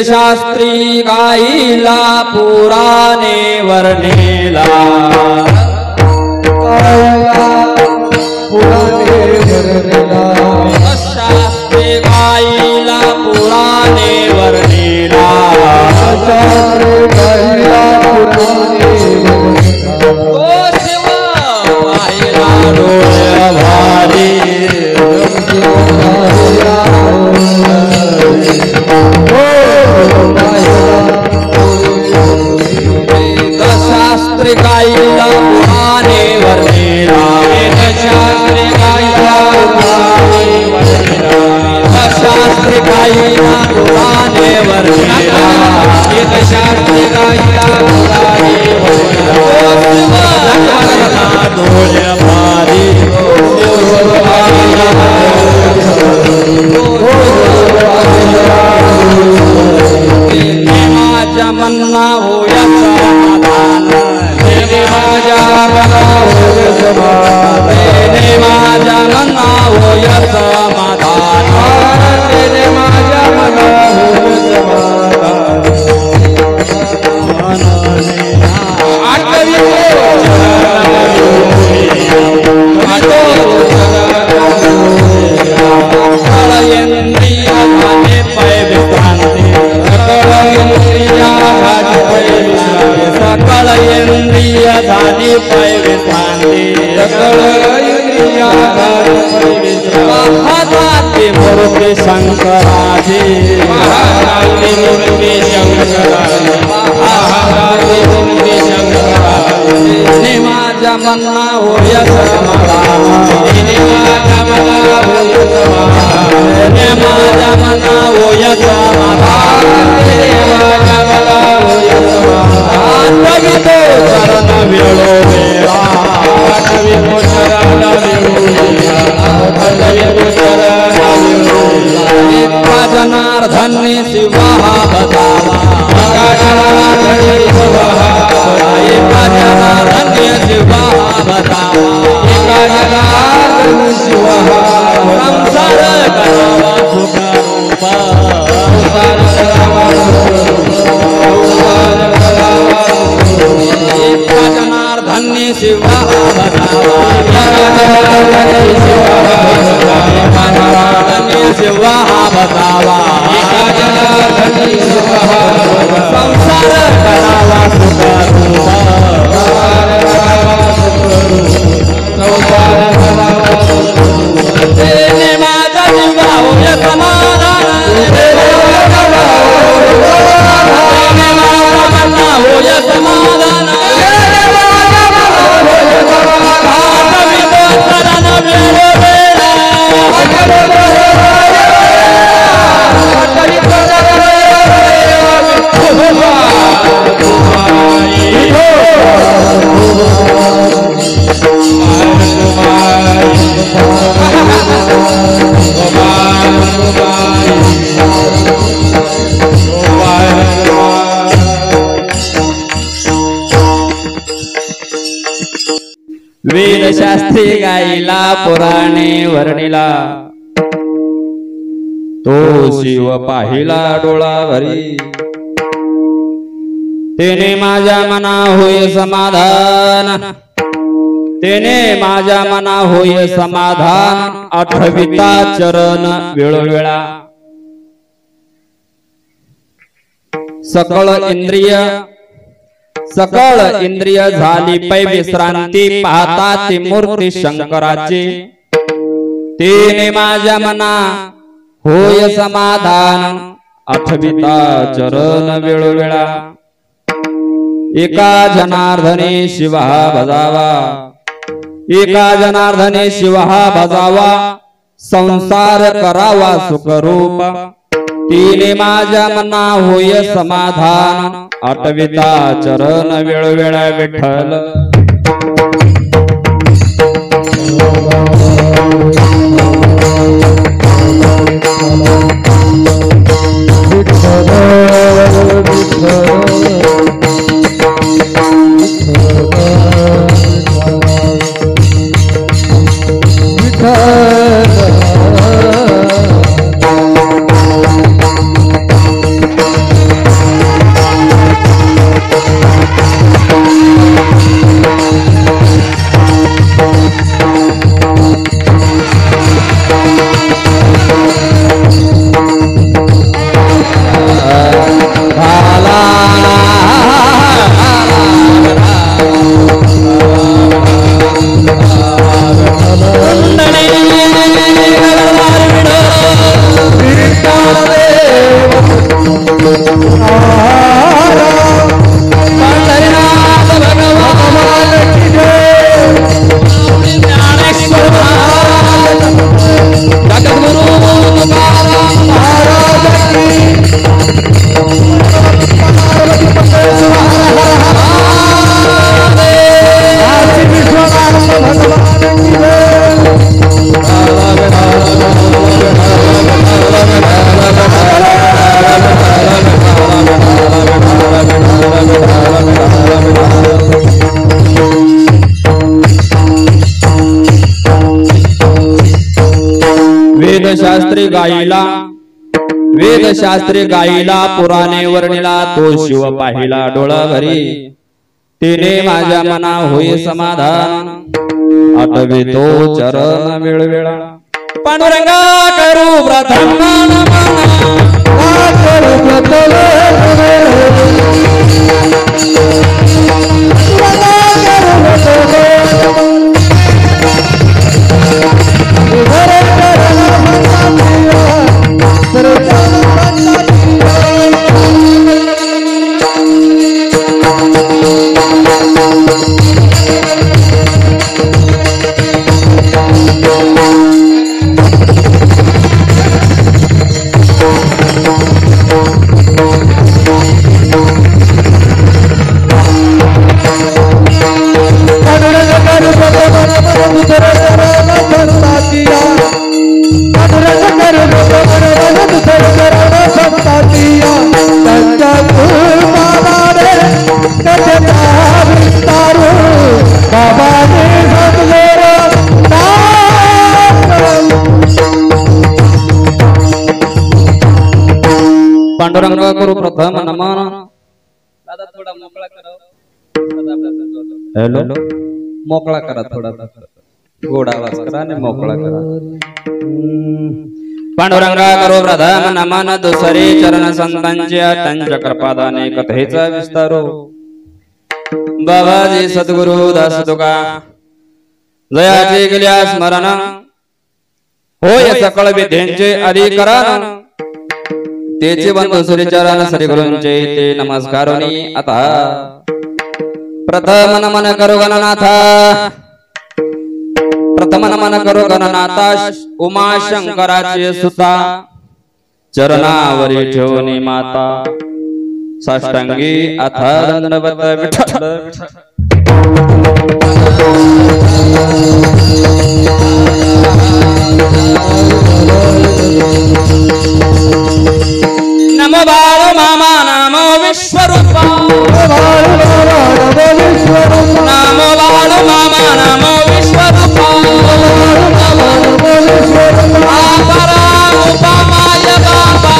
शास्त्री गाईला पुराणे वर्णिला शास्त्री गाईला पुराणे वर्णिला शिव पाहिला डोळे भारी शास्त्री गाईला पुराणे वर्णिला शास्त्री गाईला शास्त्री गाईला पुराणे वर्णिला शास्त्री गाईला डोळे भारी माझ्या मन्ना होया समाधान माझ्या मना होय समाधान माझ्या मना होय समाधान माझ्या मना होय सकल इंद्रिय झाली पै विश्रांती महादाती मूर्ती शंकराची मूर्ती शंकराची माझ्या मन्ना होय समाधान माझ्या मन्ना होय समाधान कवितो चरण वेळो वेळा कवितो चरण वेळो वेळा जनार्दनी शिवा बतावा जनार्दनी शिवा बतावा जनार्दनी शिवा संसार करावा सुख जनार्दनी शिवा बतावा जनार्दनी शिवा बतावा संसार करावा सुख माझा शिवा होय समाधान होय समाधान वेद शास्त्री गाईला पुराणे वर्णिला तो शिव पाहिला डोळा भरी तेने माझ्या मना होय समाधान तेने माझ्या मना होय समाधान आठविता चरण वेळोवेळा सकळ इंद्रिय झाली पै विश्रांती पाहता ती मूर्ती शंकराची तेने माझ्या मना होय समाधान आठविता चरण वेळोवेळा एका जनार्दने शिवा भजावा एका जनार्दने शिवा भजावा संसार करावा सुखरूप तिने माझ्या मना होय समाधान आठविता चरण वेळोवेळा विठ्ठल वेदशास्त्री गाईला पुराणे वर्णिला तो शिव पाहिला डोळा भरी तिने माझ्या मना होई समाधान आठवे तो चरण वेळवेळा पांडुरंगा करू प्रथम पांडुरंग करू प्रथम नमन दादा थोडा मोकळा करा हॅलो मोकळा करा थोडा गोड आवाज करा आणि मोकळा करा पांडुरंग करू प्रथम नमन दुसरे चरण संतांच्या त्यांच्या कृपादाने कथेचा विस्तारो बाबाजी सद्गुरु दास तुका जयाचे गेल्या स्मरण होय सकळ विद्यांचे अधिकरण तेचे बंधू श्रीचरण श्री गुरूंचे ते नमस्कारोनी आता प्रथम नमन करू गणनाथा उमा शंकराचे सुता चरणावरी ठेवणी माता साष्टांगी अथा दंडवत विठ्ठल नमो बाळो मामा नमो विश्वरूपा नमो बाळो मामा नमो विश्वरूपा आपरा उपमाय बाबा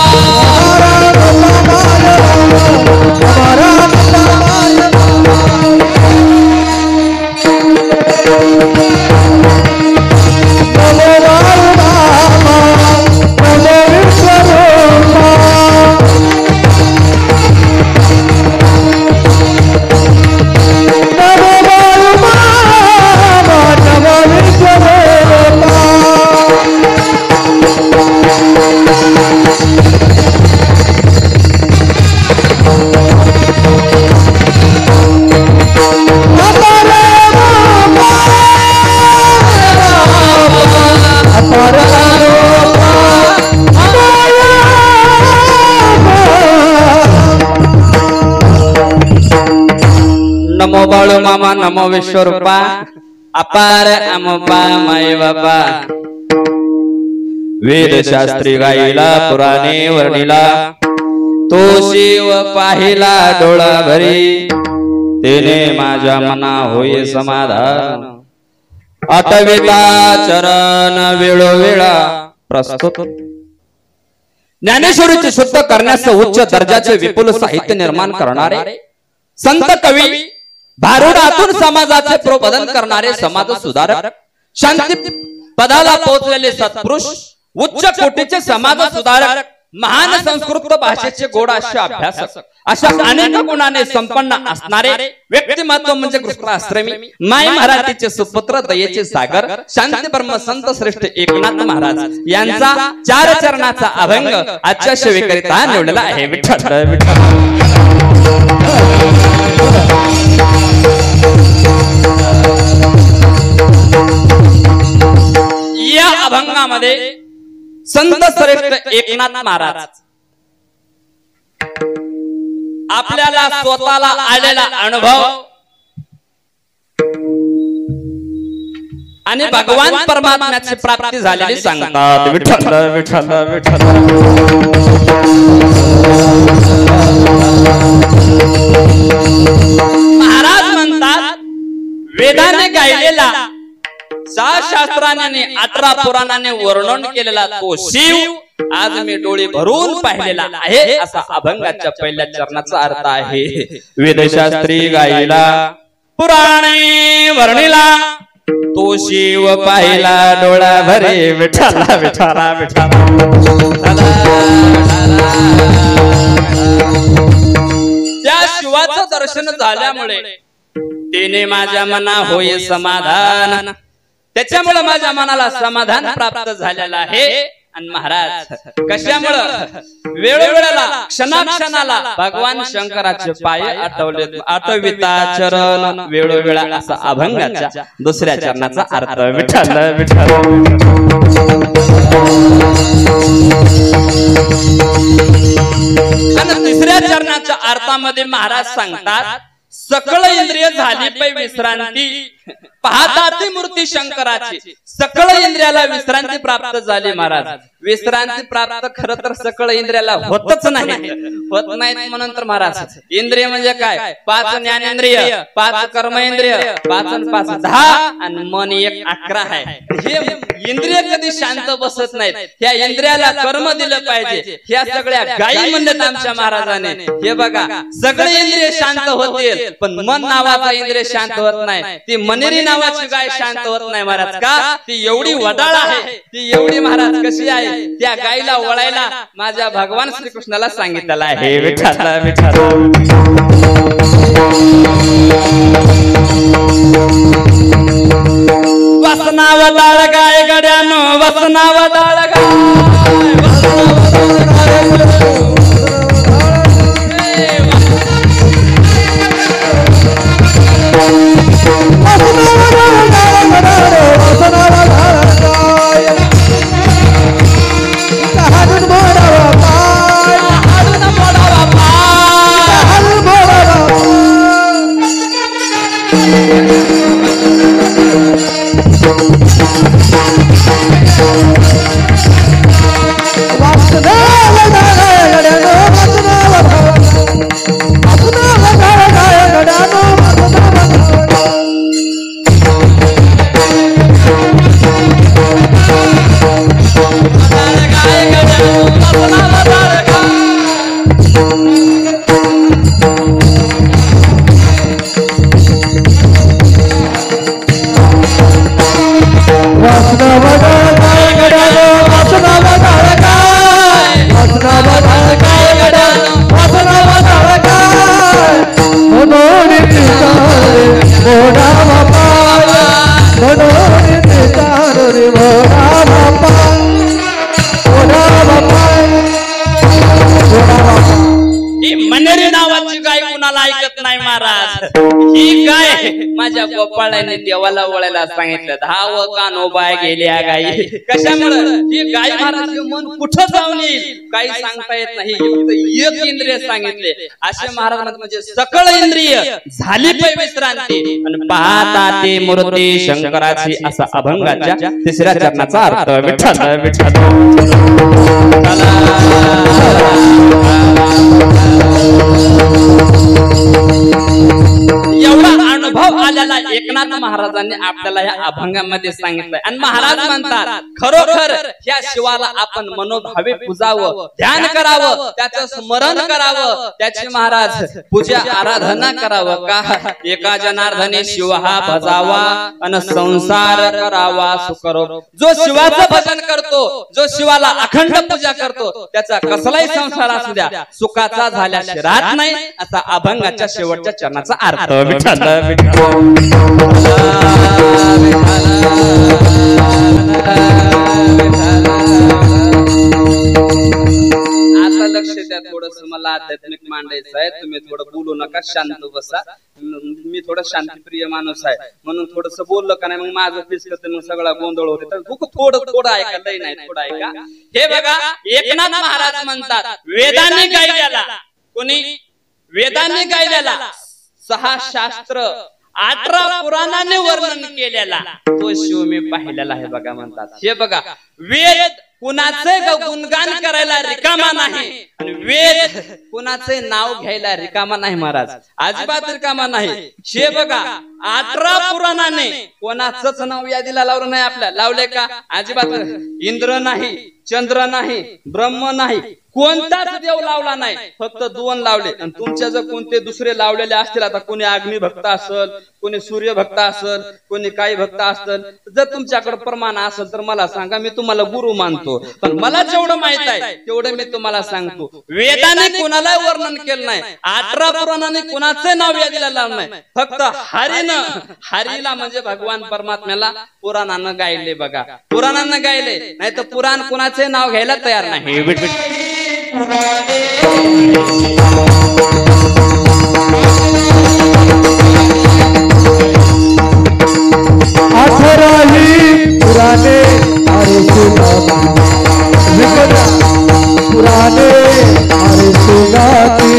नमो बाळो मामा नमो विश्वरूपा अपार अमोपा माय बाबा वेद शास्त्री गाईला पुराणे वर्णिला तो शिव पाहिला डोळा भरी तेने माझ्या मना होई समाधान आठविता चरण वेळोवेळा प्रस्तुत ज्ञानेश्वरीचे शुद्ध करण्यास उच्च दर्जाचे विपुल साहित्य निर्माण करणारे संत कवी भारुडातून समाजाचे प्रबोधन करणारे समाज सुधारक शांती पदाला पोहोचलेले सत्पुरुष उच्च कोटीचे समाज सुधारक महान संस्कृत भाषेचे गोड असे अभ्यासक अशा अनेक गुणाने संपन्न असणारे व्यक्तिमत्व म्हणजे कृष्णाश्रमी माय मराठीचे सुपुत्र दयेचे सागर शांती ब्रह्म संत श्रेष्ठ एकनाथ महाराज यांचा 4 चरणाचा अभंग आजच्या सेवेकरिता निवडलेला आहे विठ्ठल विठ्ठल या अभंगामध्ये संत श्रेष्ठ एकनाथ महाराज आपल्याला स्वतःला आलेला अनुभव आणि भगवान परमात्म्याची प्राप्ती झालेली सांगतात विठ्ठल विठ्ठल विठ्ठल महाराज म्हणतात वेदाने गायलेला 6 शास्त्राने 18 पुराणाने वर्णन केलेला तो शिव आज मी डोळे भरून पाहिलेला आहे असा अभंगाच्या पहिल्या चरणाचा अर्थ आहे. वेदशास्त्री गायला पुराणे वर्णिला तो शिव पाहिला डोळा भरे विठाला विठाला विठाला. त्या शिवाचं दर्शन झाल्यामुळे तिने माझ्या मना होय समाधान. त्याच्यामुळे माझ्या मनाला समाधान प्राप्त झालेलं आहे. आणि महाराज कशामुळं वेळोवेळेला क्षणाक्षणाला भगवान शंकराचे पाय आठवले आठविता चरण वेळोवेळा असा अभंगाच्या दुसऱ्या चरणाचा अर्थ विठ्ठल विठ्ठल. आणि तिसऱ्या चरणाच्या अर्थामध्ये महाराज सांगतात सकळ इंद्रिय झाली पै विश्रांती पाहता ती मूर्ती शंकराची. सकळ इंद्रियाला विश्रांती प्राप्त झाली महाराज. विश्रांती प्राप्त खरं तर सकळ इंद्रियाला होतच नाही. होत नाहीत म्हणून तर महाराज इंद्रिय म्हणजे काय 5 ज्ञानेंद्रिय 5 कर्मेंद्रिय 5 आणि 5 10 आणि मन 1 11 आहे. हे इंद्रिय कधी शांत बसत नाहीत. ह्या इंद्रियाला कर्म दिलं पाहिजे. ह्या सगळ्या गायी म्हणतात आमच्या महाराजाने. हे बघा सगळे इंद्रिय शांत होतील पण मन नावाचा इंद्रिय शांत होत नाही. ती मनेरी नावाची गाय शांत होत नाही महाराज. का ती एवढी वडाळ आहे. ती एवढी महाराज कशी आहे त्या गायीला वळायला माझ्या भगवान श्रीकृष्णाला सांगितलेलं आहे विठ्ठल विठ्ठल. वसनावदाळ गाय गड्यानो वसनावदाळ गाय मनेरी नावाची गाय कुणाला ऐकत नाही महाराज. ही गाय माझ्या गोपाळाने देवाला वळायला सांगितलं. 10 कानो बाय गेल्या गायी. कशामुळे ही गाय महाराज मन कुठं जाऊन येईल काही सांगता येत नाही. एक इंद्रिय सांगितले असे महाराज म्हणजे सकळ इंद्रिय झाली पै विश्रांती आणि पाहता ते मूर्ती शंकराची असा अभंगाच्या तिसऱ्या चरणाचा अर्थ विठ्ठल विठ्ठल. एवढा अनुभव आलेला एकनाथ महाराजांनी आपल्याला या अभंगामध्ये सांगितलंय. आणि महाराज म्हणतात खरोखर या शिवाला आपण मनोभावे पूजावं ध्यान करावं त्याचं स्मरण करावं त्याची महाराज पूजा आराधना करावं. का एका जनार्दने शिव हा भजावा आणि संसार करावा सुकरो. जो शिवाचं भजन करतो जो शिवाला अखंड पूजा करतो त्याचा कसलाही संसार असू द्या सुखाचा झाल्याशिवाय राहत नाही असा अभंगाच्या शेवटच्या चरणाचा अर्थ विठ्ठल आता लक्ष द्या. थोडस मला आध्यात्मिक मांडायचं आहे. तुम्ही थोडं बोलू नका शांत बसा. मी थोडं शांतिप्रिय माणूस आहे म्हणून थोडस बोललं का नाही मग माझं फिसकत मग सगळा गोंधळ होते. तर थोडं थोडं ऐका लई नाही थोडं ऐका. हे बघा एकनाथ महाराज म्हणतात वेदांनी गायल्याला कोणी वेदांनी गायल्याला 6 शास्त्र 18 पुराणाने वर्णन केलेला तो शिव मी पाहिलेला आहे बघा म्हणतात. हे बघा वेद कुणाचे गुणगान करायला रिकामा नाही आणि वेद कुणाचे नाव घ्यायला रिकामा नाही महाराज. अजिबात रिकामा नाही. हे बघा 18 पुराणाने कोणाचंच नाव यादीला लावलं नाही. आपल्या लावले का? अजिबात. इंद्र नाही, चंद्र नाही, ब्रह्म नाही, कोणताच देव लावला नाही. फक्त 2 लावले. आणि तुमच्या जर कोणते दुसरे लावलेले असतील, आता कोणी अग्नी भक्त असेल, कोणी सूर्य भक्त असेल, कोणी काही भक्त असेल, जर तुमच्याकडे प्रमाण असेल तर मला सांगा, मी तुम्हाला गुरु मानतो. पण मला जेवढं माहित आहे तेवढं मी तुम्हाला सांगतो. वेदाने कोणाला वर्णन केलं नाही, 18 पुराणाने कोणाचं नाव यादीला लावलं नाही. फक्त हरीला म्हणजे भगवान परमात्म्याला पुराणानं गायले. बघा, पुराणानं गायले, नाही तर पुराण कोणाचे नाव घ्यायला तयार नाही. पुराने पुराने अरे सुनाते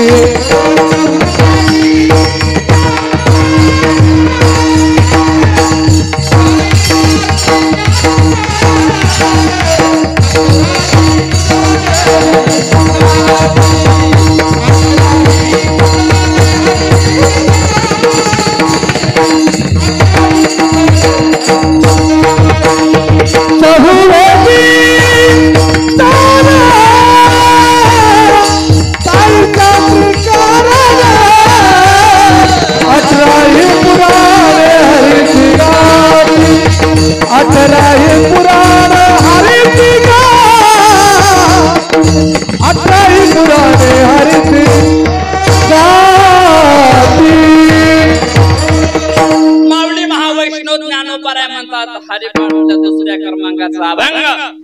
दुसऱ्या क्रमांकाचा अभंग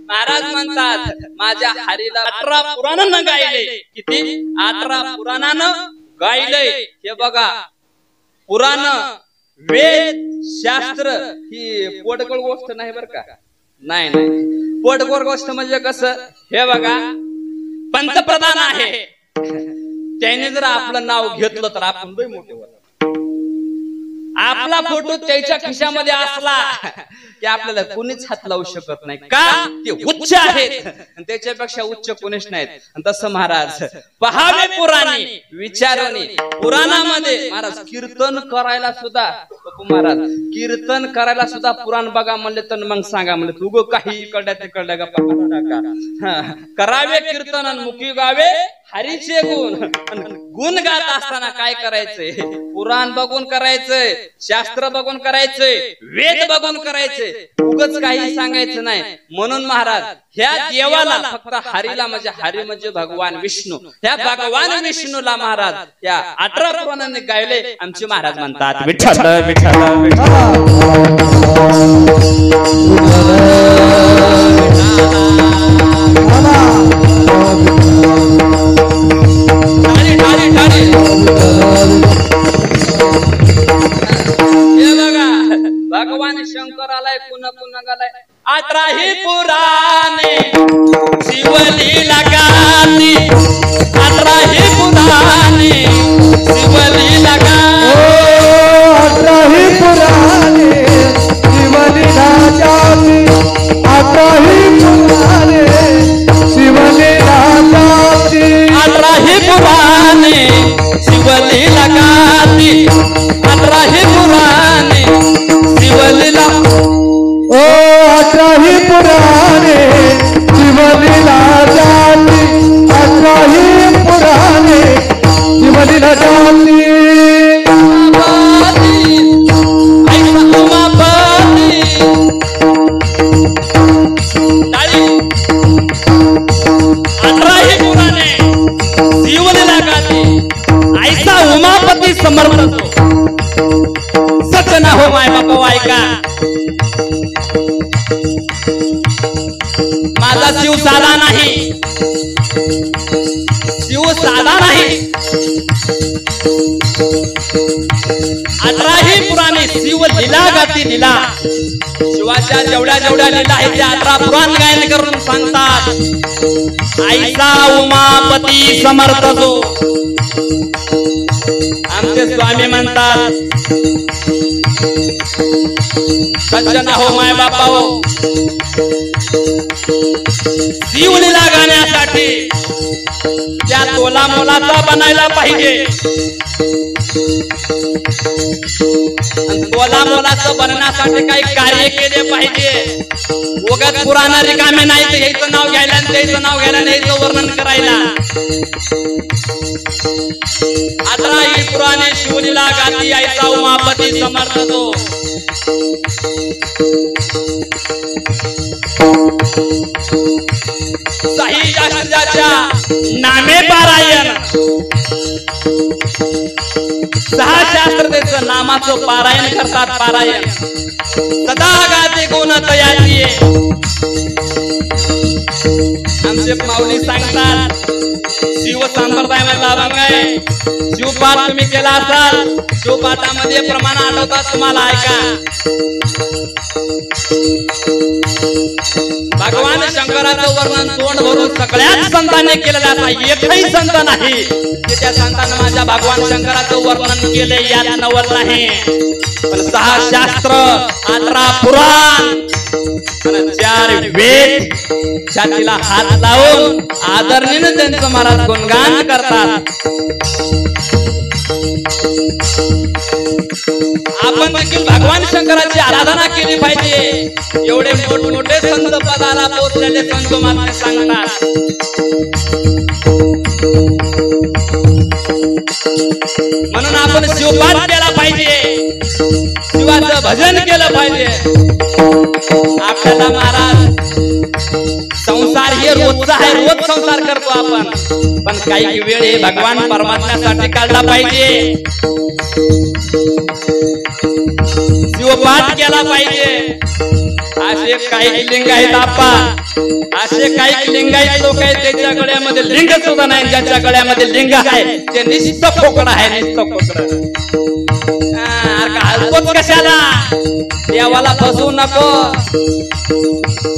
महाराज म्हणतात, माझ्या हरीला 18 पुराणानं गायले. किती? 18 पुराणानं गायले. हे बघा, पुराण, वेद, शास्त्र ही पोटगोळ गोष्ट नाही बर का. नाही नाही, पोटगोळ गोष्ट म्हणजे कसं? हे बघा, पंतप्रधान आहे, त्याने जर आपलं नाव घेतलं तर आपण लय मोठे होतो. आपला फोटो त्याच्या खिशामध्ये असला की आपल्याला कोणीच हात लावू शकत नाही. का? ते उच्च आहेत, त्याच्यापेक्षा उच्च कोणीच नाहीत. तसं महाराज पहावे पुराणी विचारणी. पुराणामध्ये महाराज कीर्तन करायला सुद्धा, महाराज कीर्तन करायला सुद्धा पुराण बघा म्हणले तर मग सांगा म्हणले, तू काही इकडल्या तिकडल्या गप्पा करावे कीर्तन आणि मुखी गावे हरीचे गुण. गुण गात असताना काय करायचंय? पुराण बघून करायचंय, शास्त्र बघून करायचंय, वेद बघून करायचंय, उगाच काही सांगायचं नाही. म्हणून महाराज ह्या देवाला, फक्त हरीला म्हणजे हरी म्हणजे भगवान विष्णू, ह्या भगवान विष्णूला महाराज या 18 पुराणाने गायले. आमचे महाराज म्हणतात, विठ्ठल विठ्ठल भगवान शंकर आलाय, पुन्हा पुन्हा गालाय. 18 पुराणे शिवलीला गाती, 18 पुराणे शिवलीला गाती, 18 पुराणे शिवलीला गाती, 18 पुराणे शिवलीला गाती, 18 पुराणे शिवलीला गाती, 18 पुराणे शिवलीला. ओ 18 पुराणे शिवलीला गाती, 18 पुराणे शिवलीला गाती. ऐसा उमापती समर्थ सच ना हो माय बापा. ऐका, माझा शिव साधा नाही, शिव साधा नाही. 18 पुराणे शिव लीला गाती लीला. शिवाच्या जेवढ्या जेवढ्या लीला आहेत त्या 18 पुराण गायन करून सांगतात. ऐसा उमापती समर्थ जो. आमचे स्वामी म्हणतात, सज्जन हो माय बापा हो, शिवलीला गाण्यासाठी त्या तोला मोलाचा बनायला पाहिजे. तोला मोलाचं बनण्यासाठी काही कार्य केले पाहिजे. उगाच पुराण रिकामे नाही तर याचं नाव घ्यायला आणि त्याचं नाव घ्यायला आणि याचं वर्णन करायला. आता ही पुराणे शिवलीला गाती ऐसा उमापती समर्थ तो. साई शास्त्राच्या नामे पारायण. 6 शास्त्र त्याचं नामाचं पारायण करतात. पारायण सदा गाते गुण तयाची. आमचे माऊली सांगतात शिव संप्रदाय मधला अभंग आहे. शिवपाठ तुम्ही केला असाल, शिवपाठामध्ये प्रमाण आठवतात तुम्हाला, ऐका. भगवान शंकराचं वर्णन तोंड भरून सगळ्याच संतांनी केलेलं असा एकही संत नाही की त्या संतांना माझ्या भगवान शंकराचं वर्णन केले यात नवल नाही. पण 6 शास्त्र, 18 पुराण, 4 वेद छातीला हात लावून आदरणीने त्यांचं महाराज गुणगान करतात. आपण देखील भगवान शंकराची आराधना केली पाहिजे. एवढे मोठमोठे संत पदाला पोहोचलेले संत मात्र सांगतात. म्हणून आपण शिवपाठ केला पाहिजे, शिवाचं भजन केलं पाहिजे. आपल्याला महाराज संसार हे रोजचा आहे, रोज संसार करतो आपण, पण काही वेळ हे भगवान परमात्म्यासाठी काढला पाहिजे. शिवपाठ केला पाहिजे. असे काही लिंग आहेत आपा, असे काही लिंगायत लोक आहेत त्याच्या गळ्यामध्ये लिंग सुद्धा नाही, ज्याच्या गळ्यामध्ये लिंग आहे ते निस्तं खोकड आहे, निस्तं खोकड. कशाला देवाला फसवू नको.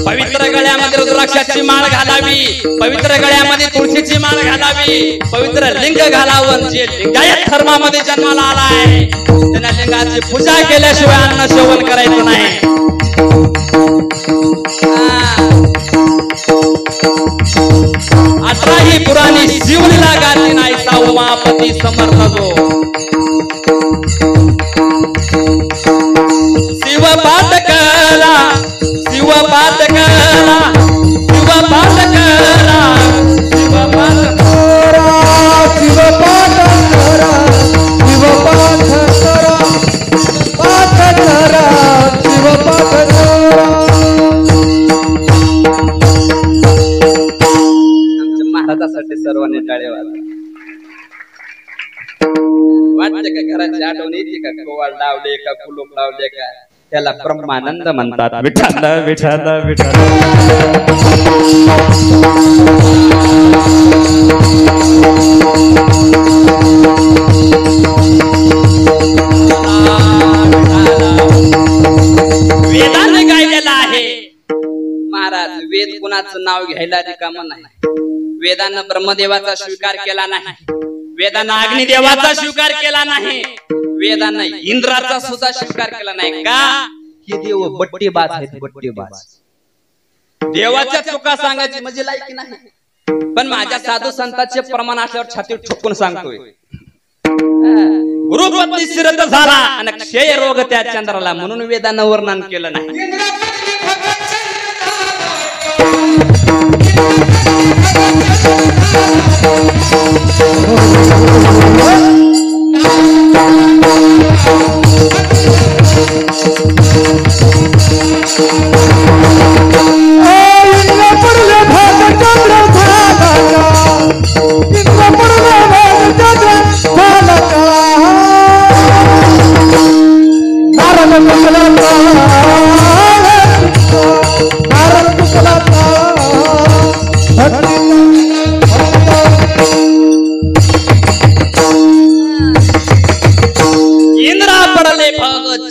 पवित्र गळ्यामध्ये रुद्राक्षाची माळ घालावी, पवित्र गळ्यामध्ये तुळशीची माळ घालावी, पवित्र लिंग घालावं. जे लिंगायत धर्मामध्ये जन्माला आलाय त्यांना लिंगाची पूजा केल्याशिवाय अन्न सेवन करायचं नाही. 18 ही पुराणी शिवलीला गाती नाही सा उमापती समर्थ जो. शिवपाठ करा, शिवपाठ करा, शिवपाठ करा, शिवपाठ करा, शिवपाठ करा, शिवपाठ करा, पाठ करा, शिवपाठ करा. आमच्या महाराजासाठी सर्वांनी टाळे वाजवा. वाटते का घराची आठवण येते का? कोवाळ लावले का, कुलूप लावले का? त्याला ब्रह्मानंद म्हणतात. विठ्ठल विठ्ठल विठ्ठल. वेदाने गायलेला आहे महाराज. वेद कुणाचं नाव घ्यायला रिकामं नाही. वेदानं ब्रह्मदेवाचा स्वीकार केला नाही, वेदानं अग्निदेवाचा स्वीकार केला नाही, वेदानं इंद्राचा सुद्धा स्वीकार केला नाही. का? हे देव बट्टेबाज आहेत, बट्टेबाज. देवाच्या चुका सांगायची म्हणजे लायकी नाही. पण माझ्या साधू संतांचे प्रमाण असल्यावर छाती ठोकून सांगतोय. गुरुपत्नी शिरत झाला आणि क्षय रोग त्या चंद्राला, म्हणून वेदानं वर्णन केलं नाही.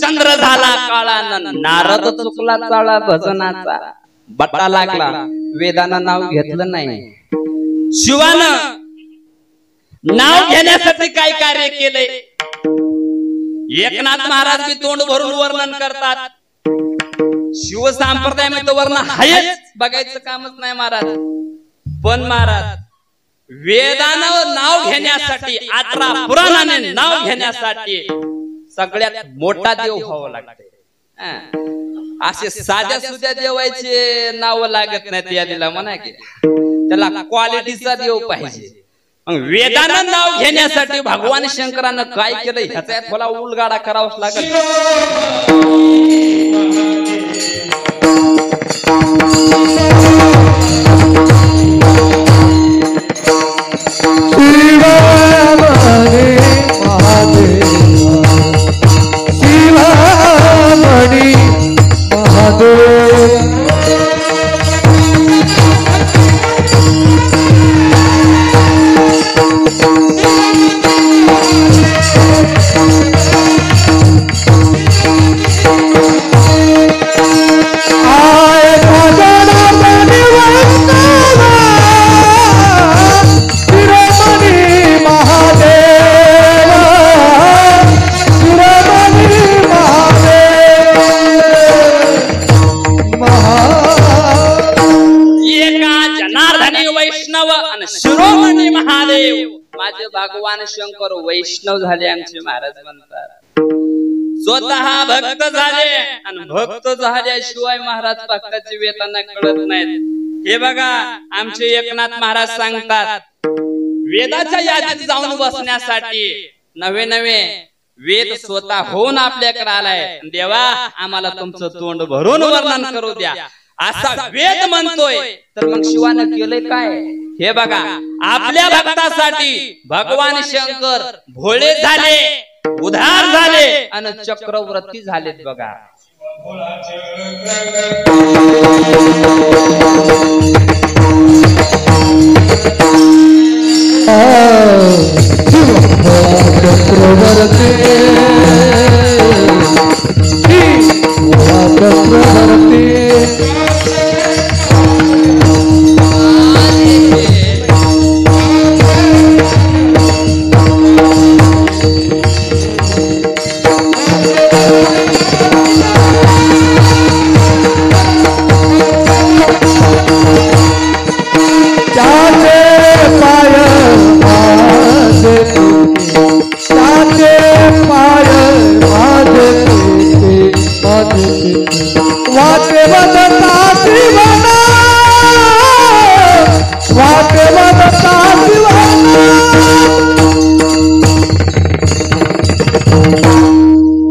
चंद्र झाला काळा, नारद चुकला चाळा भजनाचा. बट्टा लागला, वेदानं नाव घेतलं नाही. शिवानं नाव घेण्यासाठी काय कार्य केलंय? एकनाथ महाराज बी तोंड भरून वर्णन करतात. शिव संप्रदायामध्ये वर्णन आहेच, बघायचं कामच नाही महाराज. पण महाराज वेदानं नाव घेण्यासाठी, 18 पुराणाने नाव घेण्यासाठी सगळ्यात मोठा देव व्हावा लागते. असे साध्या सुध्या देवाचे नाव लागत नाहीत यादीला म्हणा की, त्याला क्वालिटीचा देव पाहिजे. मग वेदानं नाव घेण्यासाठी भगवान शंकरानं काय केलं ह्याचा मला उलगाडा करावाच लागेल. शिरोमणी महादेव माझे भगवान शंकर वैष्णव झाले आमचे महाराज म्हणतात. स्वतः भक्त झाले आणि भक्त झाल्याशिवाय महाराज भक्ताची वेदना कळत नाहीत. हे बघा आमचे एकनाथ महाराज सांगतात, वेदाच्या यादीत जाऊन बसण्यासाठी नवे नवे वेद स्वतः होऊन आपल्याकडे आलाय. देवा आम्हाला तुमचं तोंड भरून वर्णन करू द्या असा वेद म्हणतोय. तर मग शिवानं केलंय काय? हे बघा आपल्या भक्तासाठी भगवान शंकर भोळे झाले, उधार झाले आणि चक्रवर्ती झालेत. बघा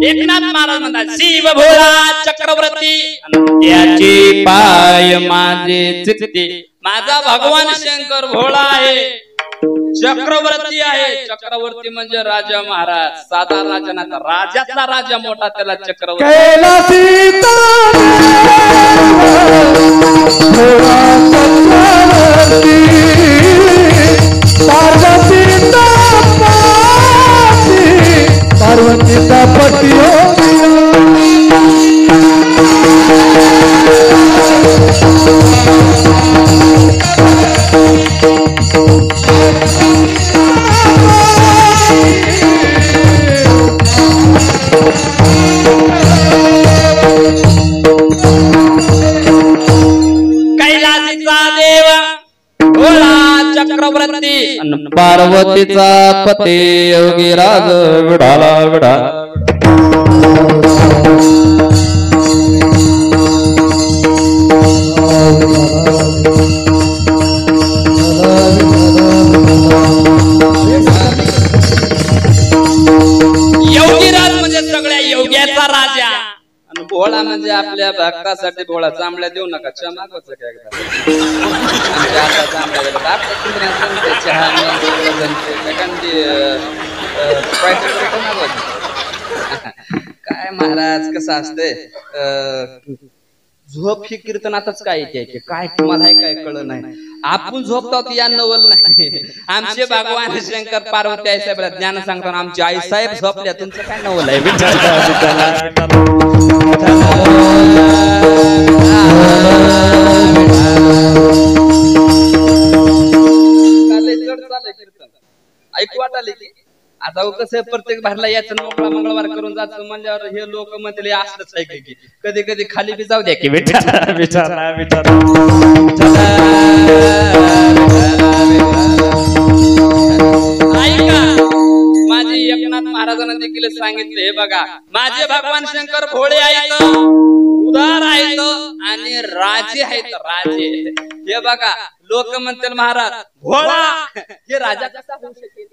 एकनाथ महाराज म्हणतात, शिव भोळा चक्रवर्ती त्याचे पाय माझे चित्ते. माझा भगवान शंकर भोळा आहे, चक्रवर्ती आहे. चक्रवर्ती म्हणजे राजा महाराज, साधा राजा नाही, राजातला राजा मोठा त्याला चक्रवर्ती. पार्वतीचा पती कैलासीचा देव भोळा चक्रवर्ती, पार्वतीचा पती योगीराज विडाला विडा. योगीराज म्हणजे सगळ्या योग्याचा राजा आणि भोळा म्हणजे आपल्या भक्तासाठी भोळा. चांबड्या देऊ नका, चमागच काय महाराज कसं असतंय. झोप ही कीर्तनातच काय येते काय तुम्हाला काय कळलं नाही. आपण झोपतो या नवल नाही. आमचे भगवान शंकर पार्वती आई साहेब ज्ञान सांगताना आमची आई साहेब झोपल्या, तुमचं काय नवल आहे. कीर्तन ऐकू वाटाले की आता कसं प्रत्येक भारला याचं मंगळवार करून जायचं म्हणल्यावर हे लोक म्हणते असलंच आहे की कधी कधी खाली बी जाऊ द्या की ऐका माझे एकनाथ महाराजांना देखील सांगितले, बघा माझे भगवान शंकर भोळे आहेत, उदार आहेत आणि राजे आहेत, राजे. हे बघा लोक म्हणतील महाराज भोळा, हे राजा कसा होऊ शकेल?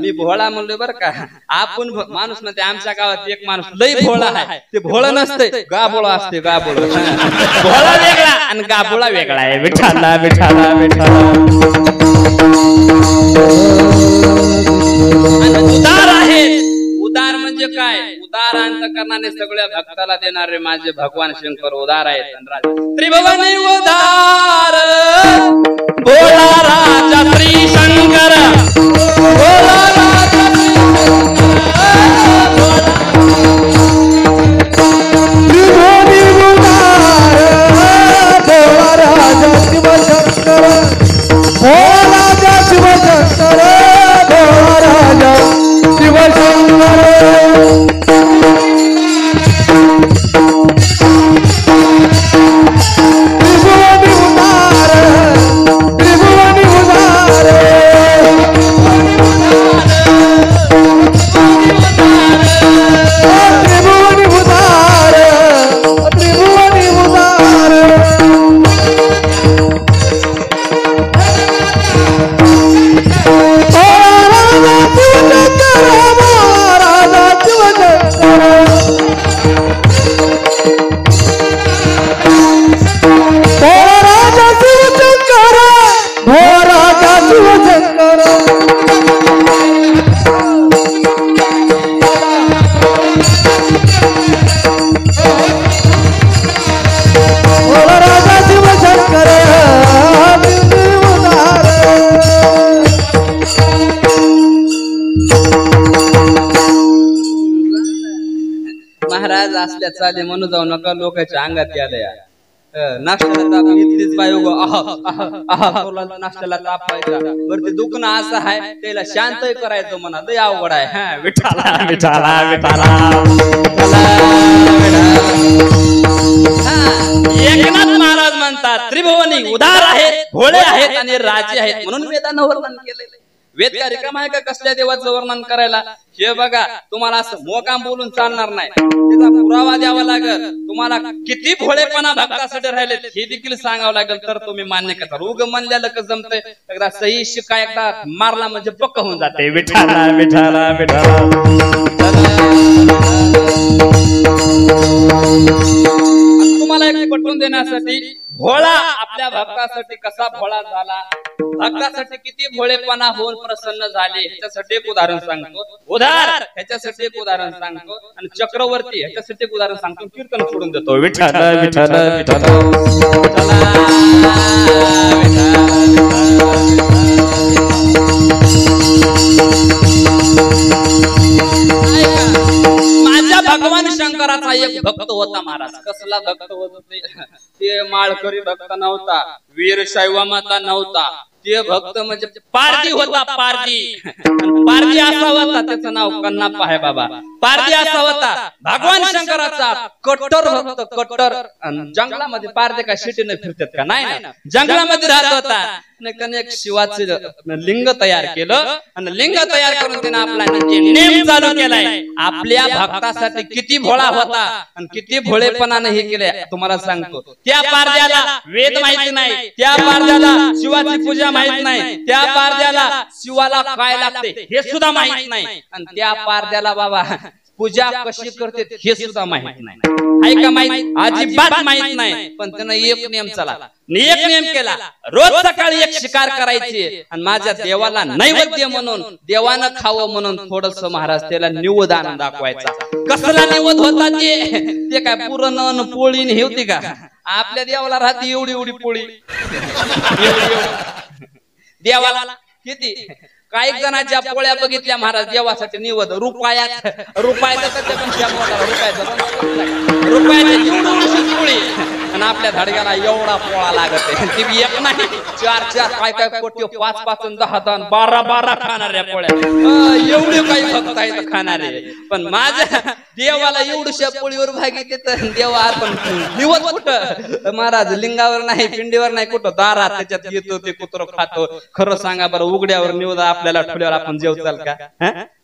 मी भोळा म्हणलोय बरं का. आपण माणूस म्हणते आमच्या गावात एक माणूस लई भोळा आहे, ते भोळा नसते, गाभोळा असते, गाभोळा. भोळा वेगळा आणि गाभोळा वेगळा आहे. विठाला विठाला विठाला. उदार आहेत. उदार म्हणजे काय? उदार अंतकरणाने सगळ्या भक्ताला देणारे माझे भगवान शंकर उदार आहेत. त्रिभुवनी उदार भोळा राजा श्री शंकर, भोळा राजा त्रिभुवनी उदार भोळा राजा शिवशंकर, भोळा राजा शिवशंकर, भोळा राजा शिवशंकर. महाराज असल्या चाले म्हणून जाऊ नका, लोकांच्या अंगात यायला. नाश्त्याला ताप इथलीच बाई नाश्त्याला ताप व्हायचा. बरं ते दुखणं असं आहे, त्याला शांत करायचं म्हणा, लय अवघड आहे. विठाला विठाला विठाला. एकनाथ महाराज म्हणतात त्रिभुवनी उदार आहेत, भोळे आहेत आणि राजे आहेत, म्हणून वेदानं वर्णन केलेले. वेद का रिकामा आहे का कसल्या देवाचं वर्णन करायला? हे बघा तुम्हाला असं मोकाम बोलून चालणार नाही, त्याचा पुरावा द्यावा लागेल. तुम्हाला किती भोळेपणा भक्तासाठी राहिले हे देखील सांगावं लागेल, तर तुम्ही मान्य करता. उग म्हणल्याला का जमतंय? एकदा सही शिका एकदा मारला म्हणजे पक्क होऊन जाते. विठाला विठाला विठाला. तुम्हाला एक पटवून देण्यासाठी, भोळा आपल्या भक्तासाठी कसा भोळा झाला, भक्तासाठी किती भोळेपणा होऊन प्रसन्न झाले ह्याच्यासाठी एक उदाहरण सांगतो. उदार ह्याच्यासाठी एक उदाहरण सांगतो आणि चक्रवर्ती ह्याच्यासाठी एक उदाहरण सांगतो. कीर्तन सोडून देतो. विठाला विठाला विठाला. माझ्या भगवान शंकराचा एक भक्त होता महाराज. कसला भक्त होता ते? माळकरी भक्त नव्हता, वीरशैव माता नव्हता, ते भक्त म्हणजे पारधी होता. पारधी पारधी असा होता, त्याचं नाव कन्नाप्पा आहे बाबा. पारधी असा होता भगवान शंकराचा कट्टर भक्त. कट्टर. जंगलामध्ये पारधी काय सिटीने फिरतात का? नाही ना, जंगलामध्ये राहत होता. एक शिवाचं लिंग तयार केलं आणि लिंग तयार करून त्याने आपला नेम चालू केलाय. आपल्या भक्तासाठी किती भोळा होता आणि किती भोळेपणाने हे केलंय तुम्हाला सांगतो. त्या पारध्याला वेद माहिती नाही, त्या पारध्याला शिवाची पूजा माहित नाही, त्या पारध्याला शिवाला काय लागते हे सुद्धा माहित नाही, आणि त्या पारध्याला बाबा पूजा कशी करते हे सुद्धा माहित नाही. आहे का माहित? अजिबात माहित नाही. पण त्यानं एक नियम चला, एक नियम केला. रोज सकाळी एक शिकार करायची आणि माझ्या देवाला नैवेद्य म्हणून, देवानं खावं म्हणून थोडस महाराज त्याला निवेदन दाखवायचा. कसला निवेद होता ते काय पुरण पोळी हे होती का? आपल्या देवाला राहते एवढी एवढी पोळी. देवाला किती काही जणांच्या पोळ्या बघितल्या महाराज देवासाठी निवद रुपयात रुपयाच्या पोळी आणि आपल्या धाडग्याला एवढा पोळा लागत आहे. ती एक नाही, 4 काय काय कोटी 5 आणि 10 12 खाणाऱ्या पोळ्या एवढे काही भक्त आहेत खाणारे. पण माझ्या देवाला एवढ्या पोळीवर भागी तर देवा आपण निवत कुठं महाराज लिंगावर नाही पिंडीवर नाही कुठं दारात त्याच्यात येतो ते कुत्र खातो खरं सांगा बरं उघड्यावर निवद आपल्याला ठेवल्यावर आपण जेवताल का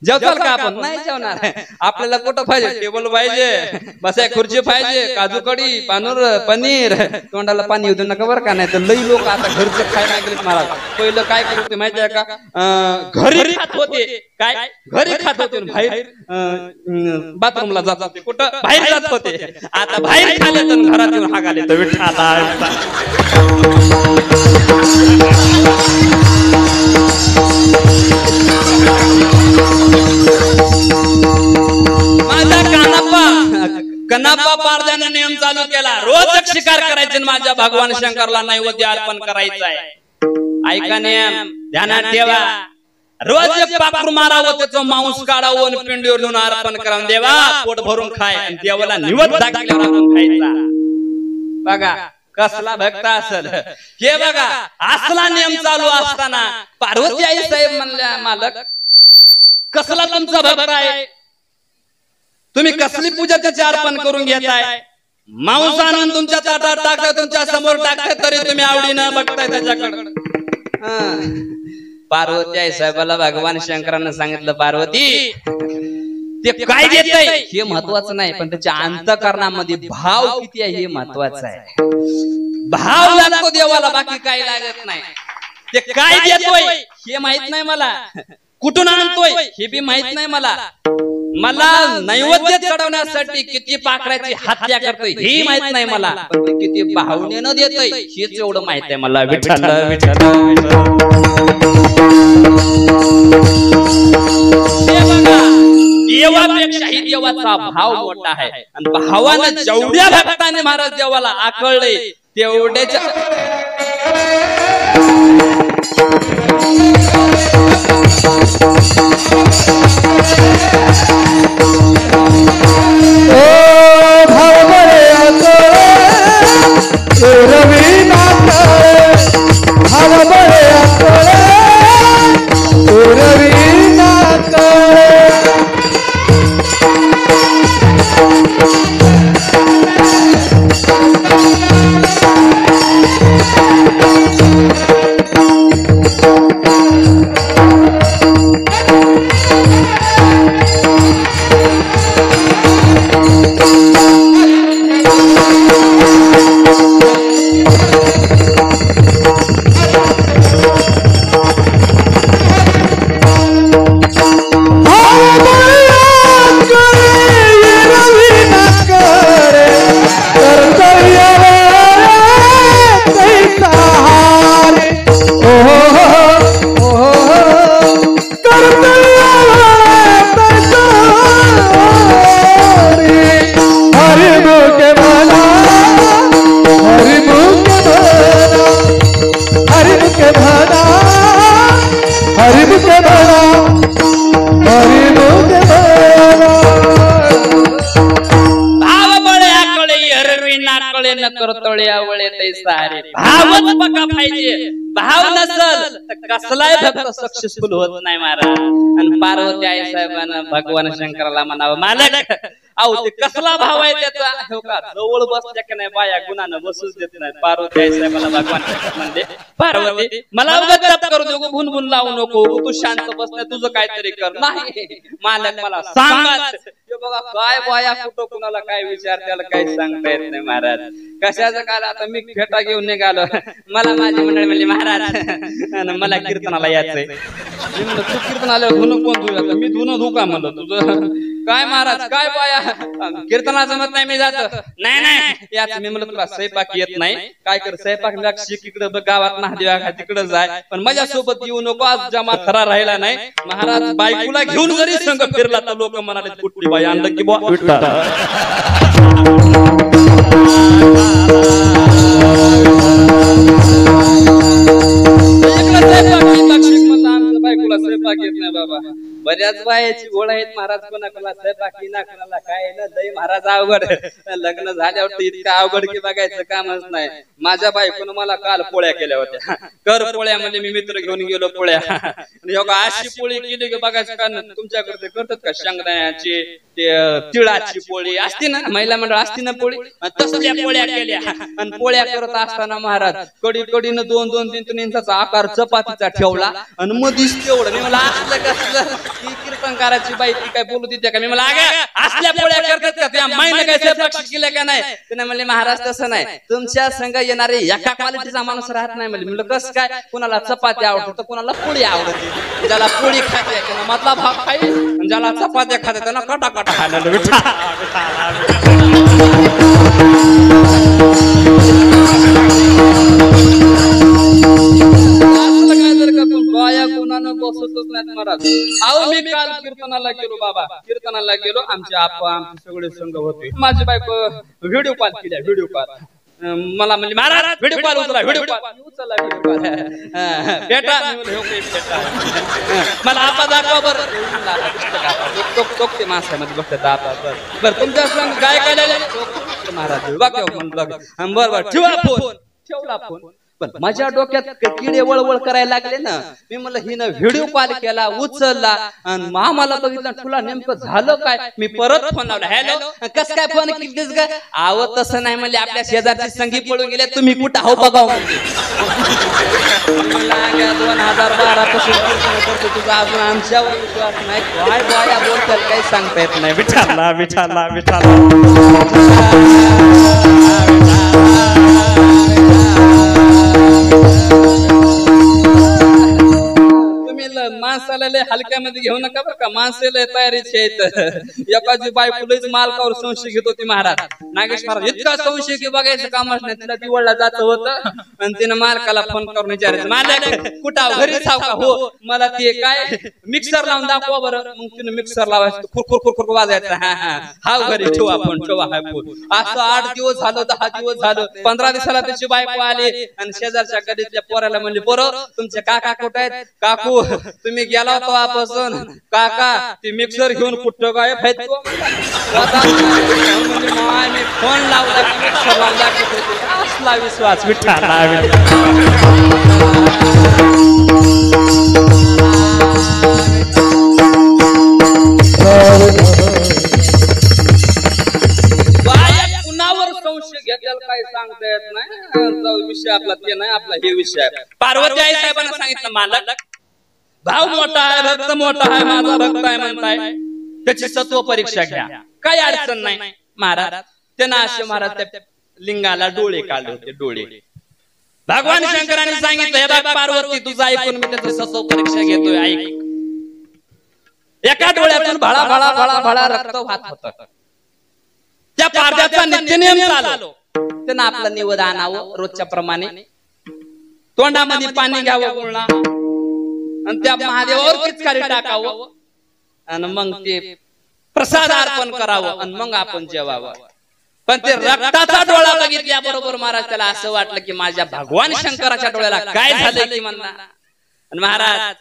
जेवताल का आपण नाही जेवणार आपल्याला कुठं पाहिजे टेबल पाहिजे बसाय खुर्ची पाहिजे काजू कडी पनीर तोंडाला पाणी येऊ नका बरं का नाही तर लई लोक आता घरचे खायला गेले महाराज पहिलं काय करत होते माहिती आहे का घरी खात होते काय घरी खात होते बाहेर बाथरूमला जात होते कुठं बाहेर जात होते आता बाहेर खाले तर घरात येऊन हागाले तर माझा कनाप्पा पारध्याने नियम चालू केला रोज शिकार करायचे माझ्या भगवान शंकरला नैवेद्य अर्पण करायचं आहे ऐका नियम ध्यानात ठेवा रोज एक पाखरू मारावं त्याचं मांस काढावं आणि पिंडीवर नेऊन अर्पण करावं देवा पोट भरून खाय आणि देवाला निवद दाखल्यावर आपण खायचा बघा कसला भक्त असेल हे बघा असला नियम चालू असताना पार्वती आई साहेब म्हणल्या मालक कसला तुमचा भक्त आहे तुम्ही कसली पूजा त्याचे अर्पण करून घेताय मांस आणून तुमच्या ताटात टाकताय तुमच्या समोर टाकताय तरी तुम्ही आवडीनं बघताय त्याच्याकडे पार्वती आई साहेबाला भगवान शंकरानं सांगितलं पार्वती ते काय देतय हे महत्वाचं नाही पण त्याच्या अंतःकरणामध्ये भाव किती आहे हे महत्वाचं आहे भाव लागतो देवाला बाकी काही लागत नाही ते काय देतोय हे माहित नाही मला कुठून आणतोय हे बी माहित नाही मला नैवेद्य चढवण्यासाठी किती पाखराची हत्या करतोय हे माहित नाही मला पण ते किती भावनेनं देतोय हेच एवढं माहित आहे मला विठ्ठल देवापेक्षाही देवाचा भाव मोठा आहे आणि भावानं जेवढ्या भक्ताने महाराज देवाला आकळले तेवढ्याच्या भाव नसल तर कसलाय भक्त सक्सेसफुल होत नाही महाराज आणि पार्वती आई साहेबांना भगवान शंकराला म्हणावं मालक अहो ते कसला भाव आहे त्याचा हो का जवळ बसल्या की नाही बाया गुणानं बसूच देत नाही पार्वती आई साहेबाला भगवान शंकर म्हणते पार्वती मला उगाच करू नको भुनभुन लावू नको तू शांत बस नाही तुझं काहीतरी कर नाही मालक मला सांगा बघा काय बाया कुठं कुणाला काय विचार त्याला काही सांगता येत नाही महाराज कशाचं काय आता मी फेटा घेऊन निघालो मला माझी मंडळी म्हणली महाराज मला कीर्तनाला यायचंय मी म्हणलं तू कीर्तनाला धुणं कोण धुया मी धुणं धुका म्हणलं तुझं काय महाराज काय बाया कीर्तनाचं मत नाही मी जात नाही याच मी म्हणलं तुला स्वयंपाक येत नाही काय कर स्वयंपाक शिक इकडं गावात महादेवा तिकडं जाय पण माझ्यासोबत येऊ नको आज जमा खरा राहिला नाही महाराज बायकोला घेऊन जरी संघ फिरला तर लोक म्हणाले कुठली बाई आणलं की बुवा बायकोला स्वयंपाक येत नाही बाबा बऱ्याच बायाची गोळा आहेत महाराज कोणाकोणाला स्वयंपाकी ना कोणाला काय ना दही महाराज अवघड लग्न झाल्यावर इतकं अवघड की बघायचं कामच नाही. माझ्या बायकोनं मला काल पोळ्या केल्या होत्या. कर पोळ्या म्हणजे मी मित्र घेऊन गेलो पोळ्या. अशी पोळी केली की बघायचं का तुमच्याकडे करतात का शेंगदाण्याची ते तिळाची पोळी असते ना महिला मंडळ असते ना पोळी तसल्या पोळ्या केल्या. आणि पोळ्या करत असताना महाराज कडीनं 2-2-3 इंचाचा आकार चपातीचा ठेवला आणि मधीच तेवढं. मी मला असलं कसलं की कीर्तनकाराची बाई ती काय बोलू देते का. मी मला असल्या पोळ्या करतात का त्या माईने काय स्वयंपाक केल्या का नाही. त्याने म्हणले महाराज तसं नाही तुमच्या संघ येणारे एका क्वालिटीचा माणूस राहत नाही. म्हणलं कसं काय कुणाला चपाती आवडते तर कुणाला पोळी आवडते. ज्याला पोळी खाते त्यांना मधला भाग खाईल ज्याला चपात्या खाते त्यांना कटा कटा खायला. बाया गुणानं बसतच नाहीत महाराज. अहो मी काल कीर्तनाला गेलो बाबा. कीर्तनाला गेलो आमचे आपा आमचे सगळे संघ होते. माझी बायको व्हिडिओ कॉल केला. व्हिडिओ कॉल मला म्हणली महाराज व्हिडिओ कॉल उचला. व्हिडिओ कॉल उचलला. व्हिडिओ कॉल बेटा मला आपा दाखवा बरं. ते माणसामध्ये बघतात आपा बरं तुमच्या संग काय काय महाराज बरं ठेवा फोन. ठेवला फोन. पण माझ्या डोक्यात किडे वळवळ करायला लागले ना. मी म्हणलं हिनं व्हिडिओ कॉल केला उचलला आणि मामाला बघितलं तुला नेमकं झालं काय. मी परत फोन लावला. हॅलो कस काय फोन केलीस का. आव तसं नाही म्हणले आपल्या शेजारची संगी पळून गेले तुम्ही कुठं हो बघाव. 2012 पासून करतो तुझा अजून आमच्यावर विश्वास नाही. काय बाया बोलतात काही सांगता येत नाही. विचारला विचारला विचारला माणसाला लय हलक्यामध्ये घेऊ नका बरं का. माणसाला तयारीचे आहेत. एकाची बायकोलाच मालकावर संशय घेत होती महाराज. नागेश महाराज इतका संशय की बघायचं कामच नाही. तिला दिवळला जात होतं आणि तिनं मालकाला फोन करून विचारायचं मालक कुठं घरी जाऊ का. हो मला ते काय मिक्सर लावून दाखवा बरं. मग तिनं मिक्सर लावायचं खुरखुर खुरखुर वाजायचं. हा घरी ठेवा फोन ठेवा हा फोन. असं 8 दिवस झालं 10 दिवस झालं. 15 दिवसाला त्याची बायको आली आणि शेजारच्या गल्लीतल्या पोराला म्हणली पोरं तुमचे काका कुठे आहेत. काकू तुम्ही गेला होता वापासून काका ते मिक्सर घेऊन कुठं काय मी फोन लावला मिक्सर लावला असला विश्वास विठ्ठला. कुणावर संशय घेतलेला काही सांगता येत नाही. विषय आपला ते नाही आपला हे विषय. पार्वती आई साहेबांना सांगितलं मालक भाव मोठा आहे रक्त मोठा आहे माझा भक्त आहे म्हणताय त्याची सत्व परीक्षा घ्या काही अडचण नाही. महाराज त्यांना असे महाराज त्या लिंगाला डोळे काढले होते. डोळे भगवान शंकरांनी सांगितलं हे बघ पार्वती तुझं ऐकून मी त्याची सत्व परीक्षा घेतोय. ऐक एका डोळ्यातून भळा भळा भळा भळा रक्त वाहत होत. त्या पारद्याचा नित्यनेम चालू. त्यांना आपलं निवेदन आणावं रोजच्या प्रमाणे. तोंडामध्ये पाणी घ्यावं गुळणा आणि त्या महादेवावर किचकारी टाकावं आणि मग ते प्रसाद अर्पण करावं आणि मग आपण जेवावं. पण ते रक्ताचा डोळा बघितल्याबरोबर महाराज त्याला असं वाटलं की माझ्या भगवान शंकराच्या डोळ्याला काय झालं की म्हणला. आणि महाराज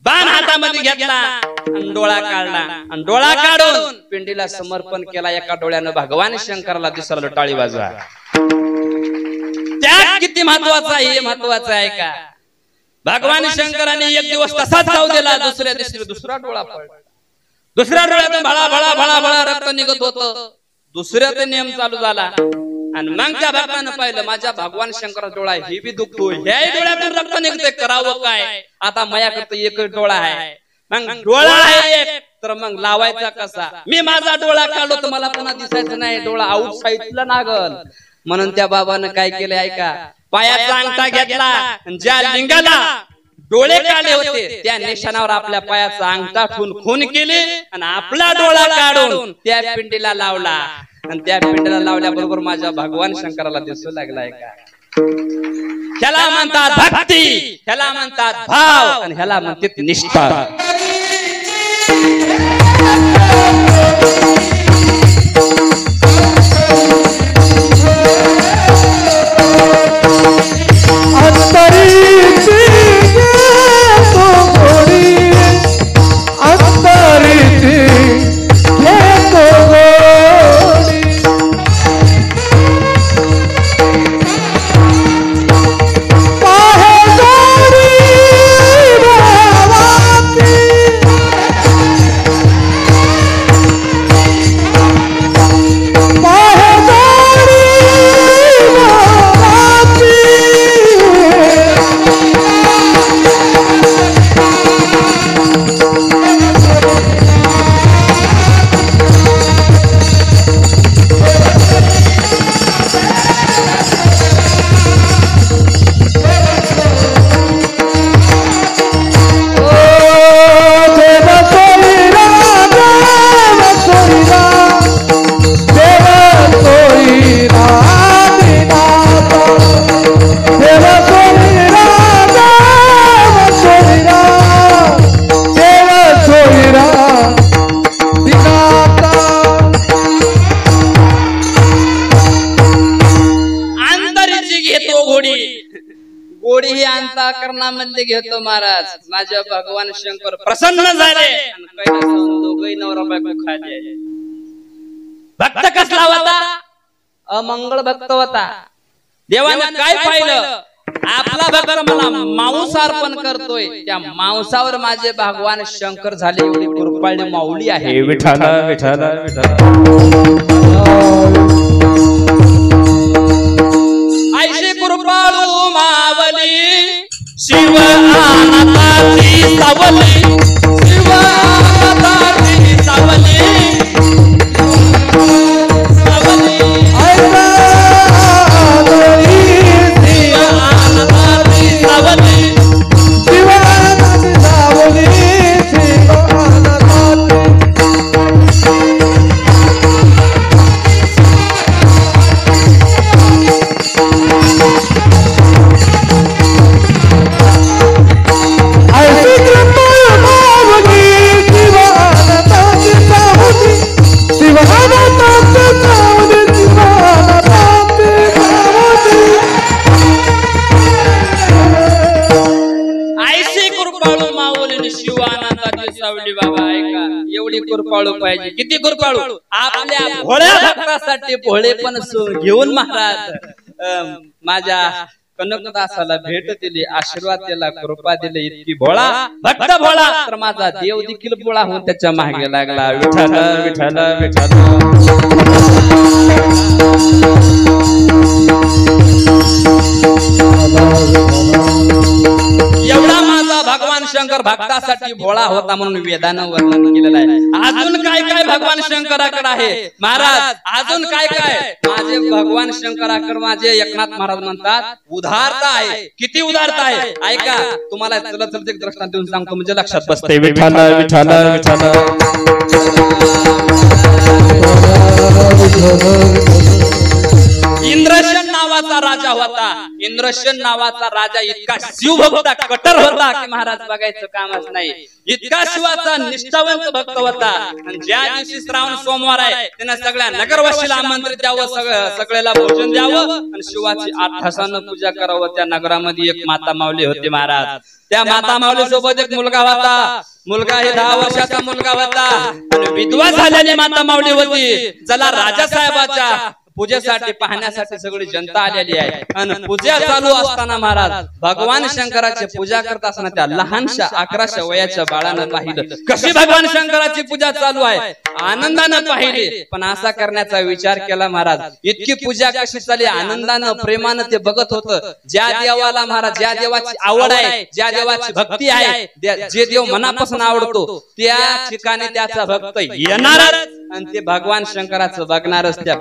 बाण हातामध्ये घेतला आणि डोळा काढला आणि डोळा काढून पिंडीला समर्पण केला. एका डोळ्यानं भगवान शंकराला दिसलं. टाळी वाजवा. त्याग किती महत्वाचा आहे हे महत्वाचं आहे का. भगवान शंकराने एक दिवस तसाच जाऊ दिला. दुसऱ्या दिवशी दुसरा डोळा पडला. दुसऱ्या डोळ्यातून भळा भळा भळा भळा रक्त निघत होतं. दुसऱ्या ते नियम चालू झाला आणि मग त्या भक्तानं पाहिलं माझ्या भगवान शंकराचा डोळा हे बी दुखतोय. ह्याही डोळ्यातून रक्त निघते करावं काय. आता माझ्याकडे एकच डोळा आहे. मग डोळा आहे एक तर मग लावायचा कसा. मी माझा डोळा काढलो तर मला पुन्हा दिसायचं नाही. डोळा आउट साईडला लागल म्हणून त्या बाबानं काय केलं ऐका. पायाचा अंगठा घेतला ज्या लिंगाला डोळे काढले होते त्या निशाणावर आपल्या पायाचा अंगठा ठेवून खून केली आणि आपला डोळा काढून त्या पिंडीला लावला. आणि त्या पिंडीला लावल्याबरोबर माझ्या भगवान शंकराला दिसू लागलाय का. ह्याला म्हणतात भक्ती, ह्याला म्हणतात भाव आणि ह्याला म्हणतात निष्ठा. अंतरी एवढी ही अंतःकरणामध्ये घेतो महाराज. माझ्या भगवान शंकर प्रसन्न झाले. दोघही नवरा बायको खाले. भक्त कसला होता? अमंगळ भक्त होता. देवाने काय पाहिलं? आपला भक्त मला मांस अर्पण करतोय, त्या मांसावर माझे भगवान शंकर झाले. एवढी कृपाळू माऊली आहे. विठ्ठल विठ्ठल विठ्ठल. ऐशी कृपाळू मावली शिव आनंदाची सावली. शिव आनंदाची सावली. कृपाळू पाहिजे. किती कृपाळू? आपल्या भोळ्या भक्तासाठी भोळे पण घेऊन महाराज माझ्या कनकदासाला भेट दिली, आशीर्वाद दिला, कृपा दिली. इतकी भोळा भक्त भोळा तर माझा देव देखील भोळा होऊन त्याच्या मागे लागला. विठ्ठल विठ्ठल विठ्ठल. एवढा माझा भगवान शंकर भक्तासाठी भोळा होता म्हणून वेदानं वर्णन केलेलं आहे. अजून काय काय भगवान शंकराकडे आहे महाराज? अजून काय काय? माझे भगवान शंकराकडे माझे एकनाथ महाराज म्हणतात उदारता आहे. किती उदारता आहे ऐका. तुम्हाला चला चलते एक दृष्टांत देऊन सांगतो म्हणजे लक्षात बसते. विठ्ठल विठ्ठल विठ्ठल. इंद्रशन नावाचा राजा होता. इंद्रशन नावाचा राजा इतका शिवभक्त कट्टर होता की महाराज बघायचं कामच नाही. इतका शिवाचा निष्ठावंत भक्त होता. ज्या दिवशी श्रावण सोमवार आहे त्यांना सगळ्या नगरवासीला आमंत्रित द्यावं, सगळ्याला भोजन द्यावं आणि शिवाची 8 तासानं पूजा करावं. त्या नगरामध्ये एक माता माऊली होती महाराज. त्या माता माऊली सोबत एक मुलगा होता. मुलगा हे 10 वर्षाचा मुलगा होता आणि विधवा झालेली माता माऊली होती. चला राजा साहेबाच्या पूजेसाठी पाहण्यासाठी सगळी जनता आलेली आहे. आणि पूजा चालू असताना महाराज भगवान शंकराची पूजा करत असताना त्या लहानशा 11 वयाच्या बाळानं पाहिलं कशी भगवान शंकराची पूजा चालू आहे. आनंदानं पाहिली पण असा करण्याचा विचार केला महाराज. इतकी पूजा कशी चालली आनंदानं प्रेमानं ते बघत होतं. ज्या देवाला महाराज ज्या देवाची आवड आहे, ज्या देवाची भक्ती आहे, जे देव मनापासून आवडतो त्या ठिकाणी त्याचा भक्त येणारच आणि ते भगवान शंकराचं बघणारच. त्या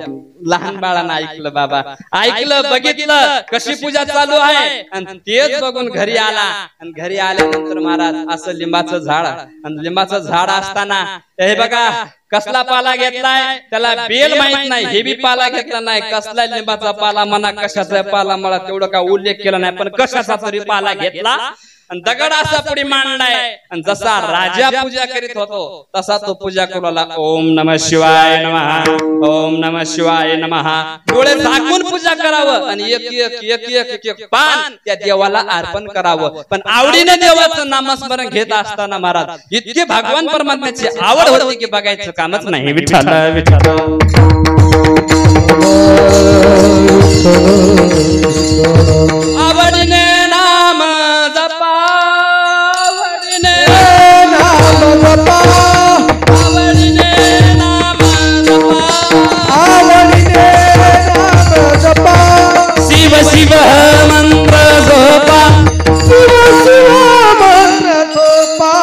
लहान बाळानं ऐकलं, बाबा ऐकलं, बघितलं कशी पूजा चालू आहे आणि तेच बघून घरी आला. आणि घरी आल्यानंतर महाराज असं लिंबाचं झाड आणि लिंबाचं झाड असताना हे बघा कसला पाला घेतलाय त्याला बेल माहित नाही. हे बी पाला घेतला नाही. कसला लिंबाचा पाला म्हणा कशाचा पाला मला तेवढं का उल्लेख केला नाही पण कशाचा तरी पाला घेतला आणि दगड असा पुढे मांडलाय. आणि जसा राजा पूजा करीत होतो तसा तो पूजा करू लागला. ओम नमः शिवाय नमः, ओम नमः शिवाय नमः. डोळे झाकून पूजा करावं आणि एक एक एक एक एक पान त्या देवाला अर्पण करावं. पण आवडीने देवाचं नामस्मरण घेत असताना महाराज इतकी भगवान परमात्म्याची आवड होती की बघायचं कामच नाही. विठ्ठल विठ्ठल. आवडीने नाम जपा, आवडीने नाम जपा, आवडीने नाम जपा, आवडीने नाम जपा. शिव शिव मंत्र जपा, शिव शिव मंत्र जपा.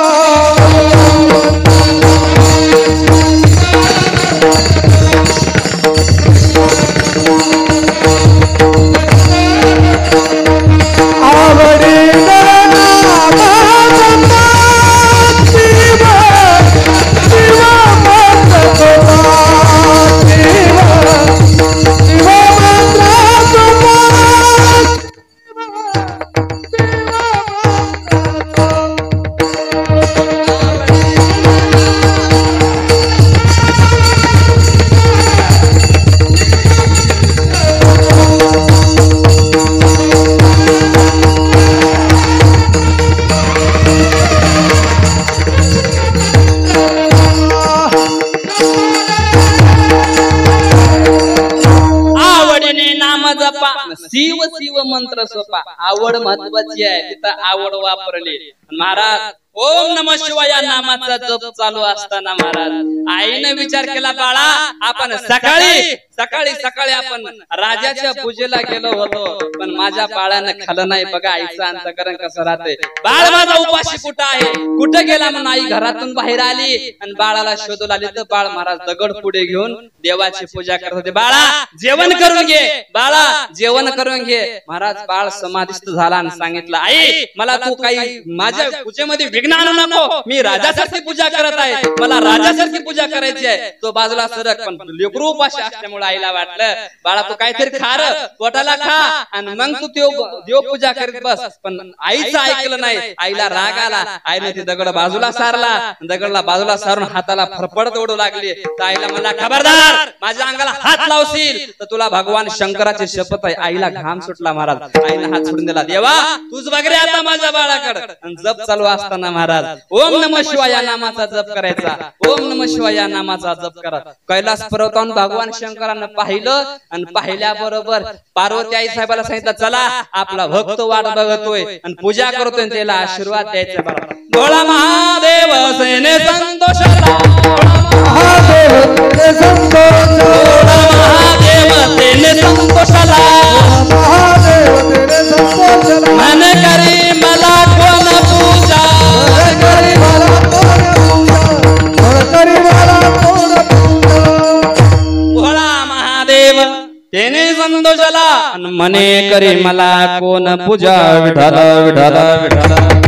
जपा शिव शिव मंत्र सोपा आवड महत्वाची आहे तिथं आवड वापरली महाराज ओम नमः शिवाय या नामाचा जप चालू असताना महाराज आईने विचार केला बाळा आपण सकाळी आपण राजाच्या पूजेला गेलो होतो पण माझ्या बाळानं खाल्लं नाही बघा आईचं अंतकरण कसं राहते बाळ माझा उपाशी कुठं आहे कुठं गेला म्हणून आई घरातून बाहेर आली आणि बाळाला शोधू लागली तर बाळ महाराज दगड पुढे घेऊन देवाची पूजा करत होते बाळा जेवण करून घे बाळा जेवण करून घे महाराज बाळ समाधिस्थ झाला आणि सांगितलं आई मला तू काही माझ्या पूजेमध्ये विघ्न आणू नको मी राजासारखी पूजा करत आहे मला राजासारखी पूजा करायची आहे तो बाजूला सरक पण लेकरू उपाशी असल्यामुळे आईला वाटलं बाळा तू काहीतरी खा र पोटाला खा आणि मग तू देव पूजा करीत बस पण आईचं ऐकलं नाही आईला राग आला आईने ती दगड बाजूला सारला दगडला बाजूला सारून हाताला फरफडत ओढू लागली तर आईला मला खबरदार माझ्या अंगाला हात लावशील तर तुला भगवान शंकराची शपथ आहे आईला घाम सुटला महाराज आईने हात सोडून दिला देवा तूच बघ रे आता माझ्या बाळाकडे आणि जप चालू असताना महाराज ओम नमः शिवाय या नामाचा जप करायचा ओम नमः शिवाय या नामाचा जप करा कैलास पर्वतावरून भगवान शंकरानं पाहिलं आणि पाहिल्याबरोबर पार्वती आई साहेबाला सांगितलं चला आपला भक्त वाट बघतोय आणि पूजा करतोय त्याला आशीर्वाद द्यायचा बरोबर भोळा महादेव सेने संतोषाला महादेव तेने संतोष महादेव सेने संतोषाला महादेव तेने संतोष मन करी मला कोण पूजा करी मला कोण पूजा भोळा महादेव तेने संतोषाला मने करी मला कोण पूजा विठाल विठाल विठाल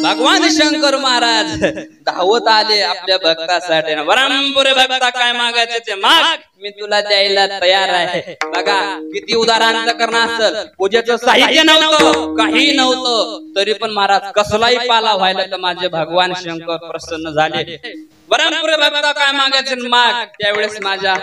भगवान शंकर महाराज धावत आले आपल्या भक्तासाठी वरंपुरे भक्ता काय मागायचे ते माग मी तुला द्यायला तयार आहे बघा किती उदाहरण करणं असेल पूजेचं साहित्य नव्हतं काही नव्हतं तरी पण महाराज कसलाही पाला व्हायला तर माझे भगवान शंकर प्रसन्न झाले वरंपुरे भक्ता काय मागायचे माग त्यावेळेस माझ्या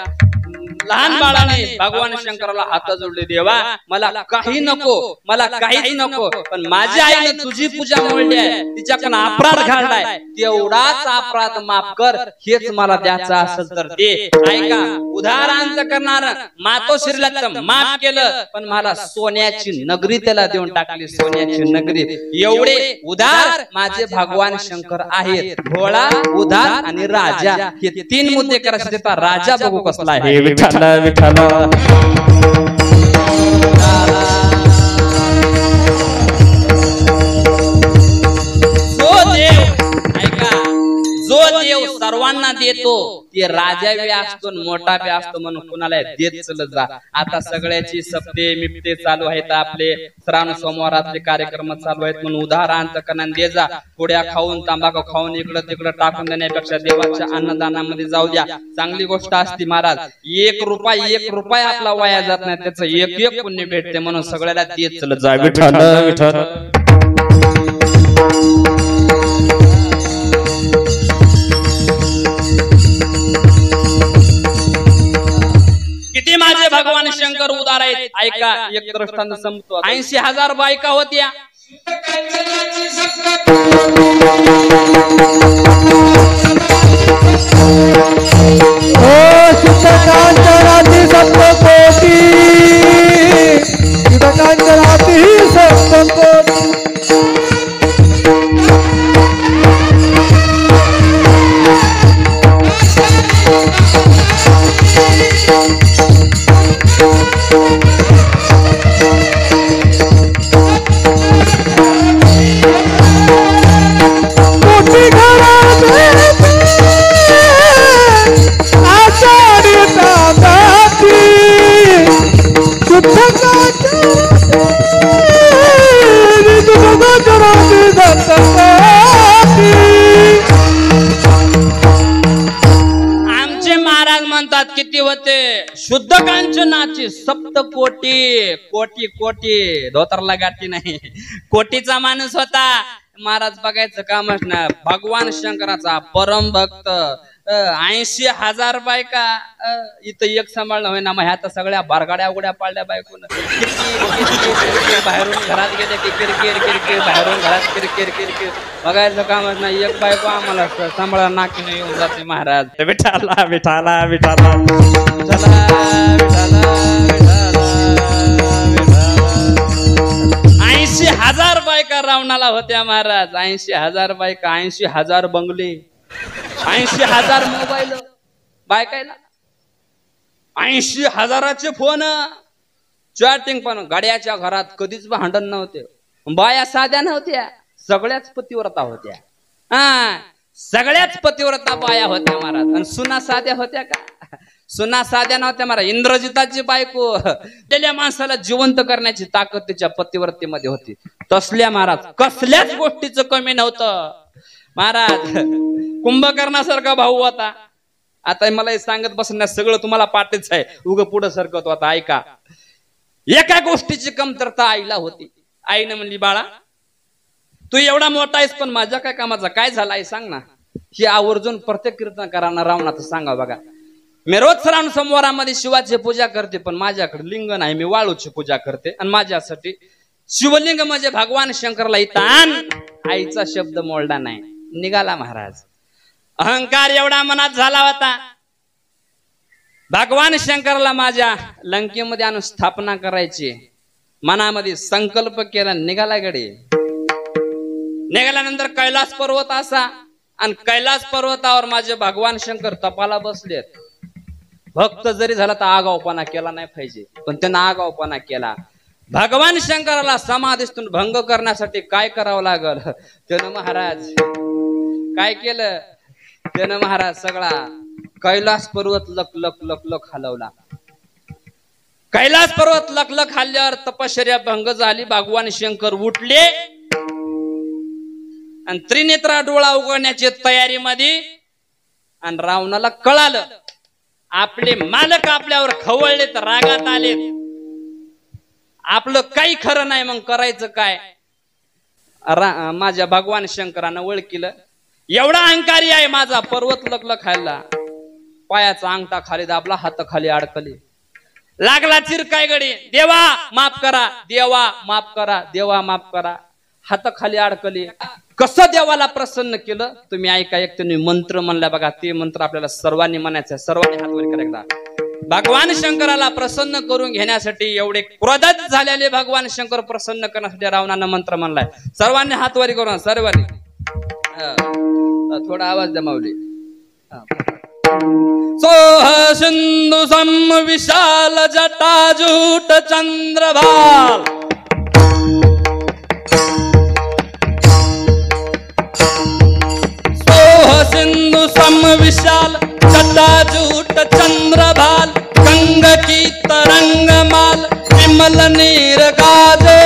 लहान बाळाने भगवान शंकराला हात जोडले देवा मला काही नको मला काहीच नको पण माझ्या आईने तुझी पूजा मोडली आहे तिच्याकडून अपराध घडलाय तेवढाच अपराध माफ कर हेच मला द्यायचं असेल तर दे ऐका उदाहरण करणार मातोश्रीला माफ केलं पण मला सोन्याची नगरी त्याला देऊन टाकली सोन्याची नगरी एवढे उदार माझे भगवान शंकर आहेत भोळा उदार आणि राजा हे तीन मुद्दे करायचे राजा बघू कसला आहे विठाल विठाल जो देव सर्वांना देतो ते राजा बी असतो मोठा बी असतो म्हणून कुणाला देत चलत जा आता सगळ्याची सप्ते मिप्ते चालू आहेत आपले श्रावण सोमवारातले कार्यक्रम चालू आहेत म्हणून उदाहरण करण दे जा पुड्या खाऊन तांबाखू खाऊन इकडं तिकडं टाकून देण्यापेक्षा देवाच्या अन्नदानामध्ये जाऊ द्या चांगली गोष्ट असती महाराज एक रुपया आपला वाया जात नाही त्याचं एक एक पुण्य भेटते म्हणून सगळ्याला देत चलत जा विठाल विठाल किती माझे भगवान शंकर उदार आहेत ऐका एक दृष्टांत संपतो 80,000 बायका होत्या कांचराती सप्तकोटी कांचराती सप्तकोटी आमचे महाराज म्हणतात किती होते शुद्ध कांचनाची सप्तकोटी कोटी कोटी धोतरला गाठी नाही कोटीचा माणूस होता महाराज बघायचं कामच ना भगवान शंकराचा परम भक्त 80,000 बायका इथं एक सांभाळणं होय ना. मग ह्या तर सगळ्या बारगाड्या उघड्या पाळल्या बायकून बाहेरून घरात गेले की किरकिर किरकिर, बाहेरून घरात किरकिर किरकिर. बघायचं कामच नाही. एक बायको आम्हाला सांभाळा नाकीने येऊन जाते. महाराज विठाला विठाला विठाला विठाला विठाला विठाला. 80,000 बायका रावणाला होत्या महाराज. 80,000 बायका, 80,000 बंगले, 80,000 मोबाईल बायकायला, 80,000चे फोन, चॅटिंग. पण गाड्याच्या घरात कधीच भांडण नव्हते. बाया साध्या नव्हत्या, सगळ्याच पतिव्रता होत्या. सगळ्याच पतिव्रता बाया होत्या महाराज. आणि सुना साध्या होत्या का? सुना साध्या नव्हत्या महाराज. इंद्रजिताची बायको गेल्या माणसाला जिवंत करण्याची ताकद तिच्या पतिव्रतेमध्ये होती. तसल्या महाराज कसल्याच गोष्टीचं कमी नव्हतं महाराज. कुंभकर्णासारखा भाऊ होता. आता मला हे सांगत बसण्यास सगळं तुम्हाला पाठच आहे. उग पुढं सरकत होता. ऐका, एका गोष्टीची कमतरता आईला होती. आईने म्हणली, बाळा तू एवढा मोठा आहेस पण माझ्या काय कामाचा? काय झालं आई सांग ना. ही आवर्जून प्रत्येक कीर्तनकारांना रावणाचं सांगा. बघा, मी रोज श्रावण सोमवारामध्ये शिवाची पूजा करते, पण माझ्याकडे लिंग नाही. मी वाळूची पूजा करते आणि माझ्यासाठी शिवलिंग म्हणजे भगवान शंकरला इथं आण. आईचा शब्द मोडला नाही. निघाला महाराज. अहंकार एवढा मनात झाला होता. भगवान शंकरला माझ्या लंकेमध्ये आणून स्थापना करायची मनामध्ये संकल्प केला. निघाला गडी. निघाल्यानंतर कैलास पर्वत असा, आणि कैलास पर्वतावर माझे भगवान शंकर तपाला बसलेत. भक्त जरी झाला तर आगाऊपणा केला नाही पाहिजे, पण त्यांना आगाऊपणा केला. भगवान शंकराला समाधीतून भंग करण्यासाठी काय करावं लागल? त्यानं महाराज काय केलं? त्यानं महाराज सगळा कैलास पर्वत लक लक लक लक हलवला. कैलास पर्वत लक लक हल्ल्यावर तपश्चर्या भंग झाली. भगवान शंकर उठले आणि त्रिनेत्रा डोळा उघडण्याची तयारीमध्ये. आणि रावणाला कळालं आपले मालक आपल्यावर खवळलेत, रागात आलेत, आपलं काही खरं नाही. मग करायचं काय? माझ्या भगवान शंकरानं ओळखीलं एवढा अहंकारी आहे माझा. पर्वत लकल खायला, पायाचा अंगठा खाली दाबला, हात खाली अडकले. लागला चिरकाय गडी. देवा माफ करा, देवा माफ करा, देवा माफ करा. हात खाली अडकले. कसं देवाला प्रसन्न केलं तुम्ही ऐका. एक त्यांनी मंत्र म्हणला बघा. ते मंत्र आपल्याला सर्वांनी म्हणायचं. सर्वांनी हात वर करा एकदा. भगवान शंकराला प्रसन्न करून घेण्यासाठी एवढे क्रोधित झालेले भगवान शंकर प्रसन्न करण्यासाठी रावणानं मंत्र म्हणलाय. सर्वांनी हात वर करून, सर्वांनी. थोडा आवाज द्या माऊली. सोह सिंधू सम विशाल जटाजूट चंद्रभाल. सोह सिंधू सम विशाल जटाजूट चंद्रभाल. गंग की तरंगमाल विमल नीर गाजे.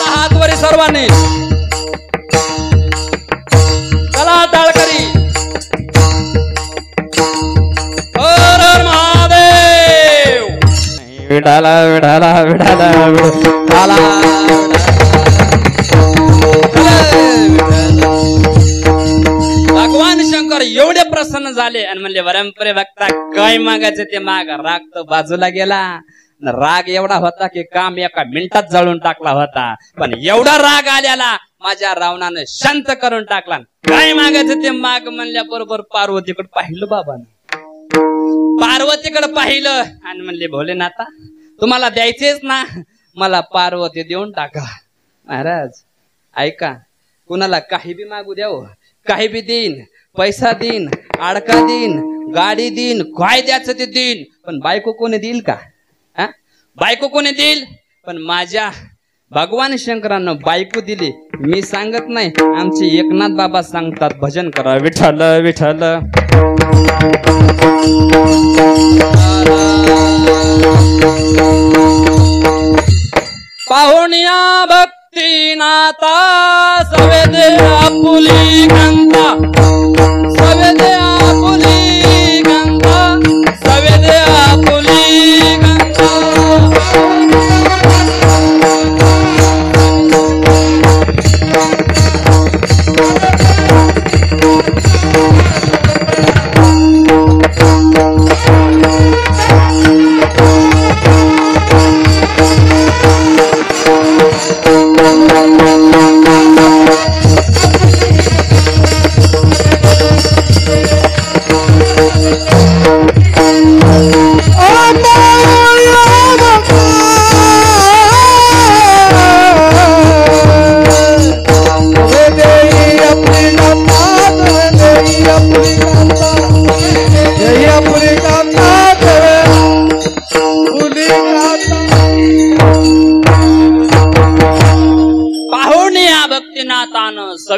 हात वर सर्वांनी. चला टाळकरी. हर हर महादेव. विठाला विठाला विठाला विठाला. भगवान शंकर एवढे प्रसन्न झाले आणि म्हणले, परंपरे बघता काय मागायचं ते मागा. राग तर बाजूला गेला. राग एवढा होता की काम एका मिनिटात जळून टाकला होता. पण एवढा राग आल्याला माझ्या रावणानं शांत करून टाकला. काय मागायचं ते माग म्हणल्या बरोबर पार्वतीकडे पाहिलं बाबानं. पार्वतीकडे पाहिलं आणि म्हणले, भोलेनाथा तुम्हाला द्यायचेच ना, मला पार्वती देऊन टाका. महाराज ऐका, कुणाला काही बी मागू द्याव, काही बी देईन. पैसा देईन, आडका देईन, गाडी देईन, काय द्यायचं ते देईन. पण बायको कोणी देईल का? बायको कोणी देईल? पण माझ्या भगवान शंकरानं बायको दिली. मी सांगत नाही, आमचे एकनाथ बाबा सांगतात. भजन करा विठ्ठल विठ्ठल. पाहुण्या भक्ती नाता सवेदे आपुली गंगा. सवेदे आपुली गंगा. सवेदे आपुली गंगा.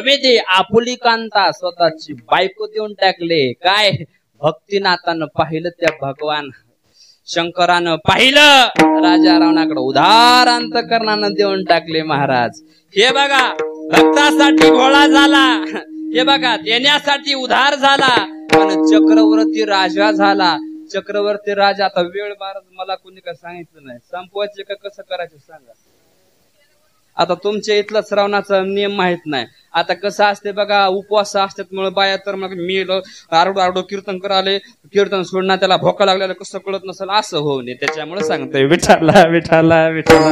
हवे दे आपुली कांता स्वतःची बायको देऊन टाकले. काय भक्तिनाथानं पाहिलं त्या भगवान शंकरानं पाहिलं राजा रावणाकडे उधार अंतकरणानं देऊन टाकले महाराज. हे बघा भक्तासाठी भोळा झाला, हे बघा देण्यासाठी उधार झाला आणि चक्रवर्ती राजा झाला. चक्रवर्ती राजा आता वेळ महाराज मला कोणी काय सांगितलं नाही, संपवायचे का कसं करायचं सांगा. आता तुमच्या इथला श्रावणाचा नियम माहित नाही. आता कसं असते बघा, उपवास असतात मुळे बाया तर मग मी आरडो आरडो कीर्तन कराले, कीर्तन सोडणार त्याला भोका लागलेला कसं कळत नसेल असं होऊ नये त्याच्यामुळे सांगतोय विठ्ठला विठ्ठला विठ्ठला.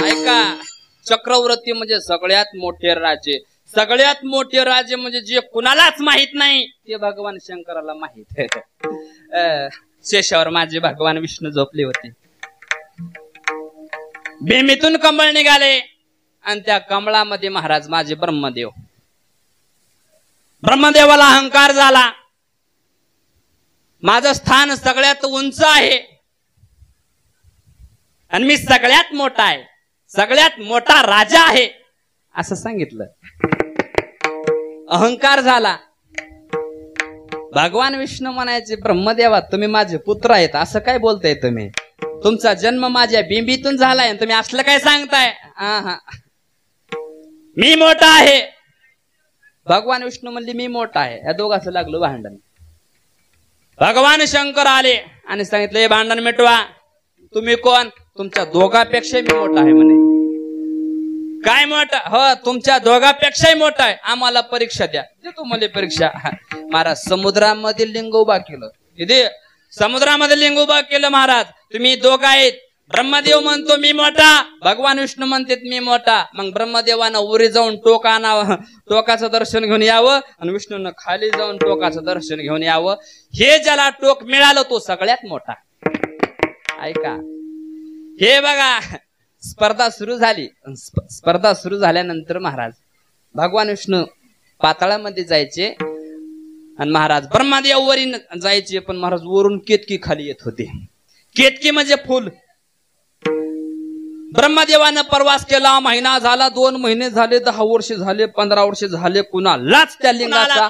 ऐका, चक्रवर्ती म्हणजे सगळ्यात मोठे राजे, सगळ्यात मोठे राजे म्हणजे जे कुणालाच माहित नाही ते भगवान शंकराला माहित आहे. शेषावर माझे भगवान विष्णू झोपले होते. बेमीतून कमळ निघाले आणि त्या कमळामध्ये महाराज माझे ब्रह्मदेव. ब्रह्मदेवाला अहंकार झाला, माझं स्थान सगळ्यात उंच आहे आणि मी सगळ्यात मोठा आहे, सगळ्यात मोठा राजा आहे असं सांगितलं. अहंकार झाला. भगवान विष्णू म्हणायचे ब्रह्मदेवा तुम्ही माझे पुत्र आहेत असं काय बोलताय तुम्ही, तुमचा जन्म माझ्या बिंबीतून झालाय तुम्ही असलं काय सांगताय. मी मोठा आहे. भगवान विष्णू म्हणले मी मोठा आहे. या दोघांचं लागलं भांडण. भगवान शंकर आले आणि सांगितलं हे भांडण मिटवा. तुम्ही कोण, तुमच्या दोघांपेक्षा मी मोठा आहे म्हणे. काय मोठा, हो तुमच्या दोघांपेक्षाही मोठा आहे, आम्हाला परीक्षा द्या. देतो मला परीक्षा. महाराज समुद्रामध्ये लिंग उभा केलं, इथे समुद्रामध्ये लिंग उभा केलं महाराज. तुम्ही दोघं आहेत. ब्रह्मदेव म्हणतो मी मोठा, भगवान विष्णू म्हणतात मी मोठा. मग ब्रह्मदेवानं उरी जाऊन टोक आणावं, टोकाचं दर्शन घेऊन यावं आणि विष्णूनं खाली जाऊन टोकाचं दर्शन घेऊन यावं. हे ज्याला टोक मिळालं तो सगळ्यात मोठा. ऐका, हे बघा स्पर्धा सुरू झाली. स्पर्धा सुरू झाल्यानंतर महाराज भगवान विष्णू पाताळामध्ये जायचे आणि महाराज ब्रह्मदेव वरी जायचे, पण महाराज वरून केतकी खाली येत होते. केतकी म्हणजे फुल. ब्रह्मदेवानं प्रवास केला, महिना झाला, 2 महिने झाले, 10 वर्ष झाले, 15 वर्ष झाले, कुणालाच त्या लिंगाचा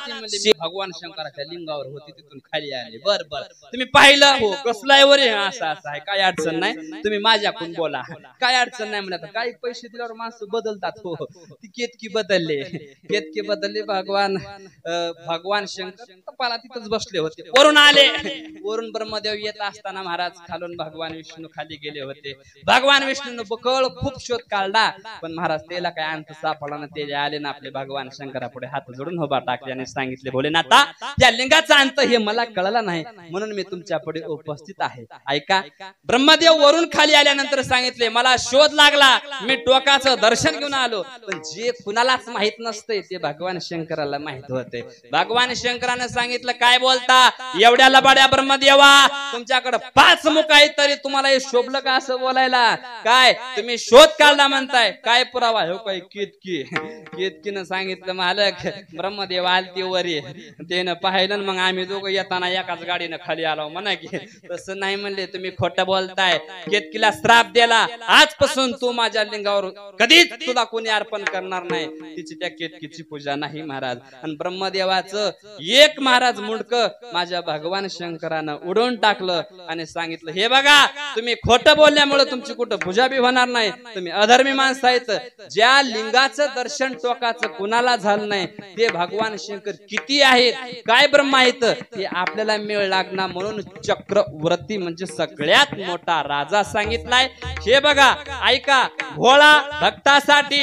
भगवान शंकराच्या लिंगावर होते तिथून खाली आले. बर बर तुम्ही पाहिलं हो कसलाय वरे असं असं आहे, काय अडचण नाही, तुम्ही माझ्याकडून बोला, काय अडचण नाही म्हणत. काही पैसे दिल्यावर माणसं बदलतात. हो ती केतकी बदलले, केतकी बदलले. भगवान शंकर तपाला तिथंच बसले होते. वरून आले, वरून ब्रह्मदेव येत असताना महाराज खालून भगवान विष्णू खाली गेले होते. भगवान विष्णू बकळ खूप शोध काढला, पण महाराज त्याला काय अंत सापडला ना. ते आले ना आपले भगवान शंकरा पुढे हात जोडून उभा टाकले आणि सांगितले भोलेनाथा त्या लिंगाचा अंत हे मला कळला नाही म्हणून मी तुमच्या पुढे उपस्थित आहे. ऐका, ब्रह्मदेव वरून खाली आल्यानंतर सांगितले मला शोध लागला, मी टोकाचं दर्शन घेऊन आलो. पण जे कुणालाच माहित नसते ते भगवान शंकराला माहित होते. भगवान शंकराने सांगितलं काय बोलता एवढ्या लबाड्या ब्रह्मदेवा, तुमच्याकडे 5 मुख आहेत तरी तुम्हाला हे शोभलं का असं बोलायला. काय तुम्ही शोध काढला म्हणताय, काय पुरावा. हो काय केतकी, केतकीनं सांगितलं मालक ब्रह्मदेव आलती वरी, त्यानं पाहिलं मग आम्ही दोघं येताना एकाच गाडीनं खाली आलो म्हणा की. तसं नाही म्हणले, तुम्ही खोटं बोलताय. केतकीला श्राप दिला, आजपासून तू माझ्या लिंगावर कधीच तुला कोणी अर्पण करणार नाही. तिची त्या केतकीची पूजा नाही महाराज. आणि ब्रह्मदेवाचं एक महाराज मुंडक माझ्या भगवान शंकरानं उडवून टाकलं आणि सांगितलं हे बघा तुम्ही खोटं बोलल्यामुळे तुमची कुठं पूजा बी होणार नाही, तुम्ही अधर्मी माणसं आहेत. ज्या लिंगाचं दर्शन टोकाचं कुणाला झालं नाही ते भगवान शंकर किती आहेत, काय ब्रह्म आहेत ते आपल्याला मेळ लागणार. म्हणून चक्रवर्ती म्हणजे सगळ्यात मोठा राजा सांगितलाय. हे बघा ऐका, भोळा भक्तासाठी,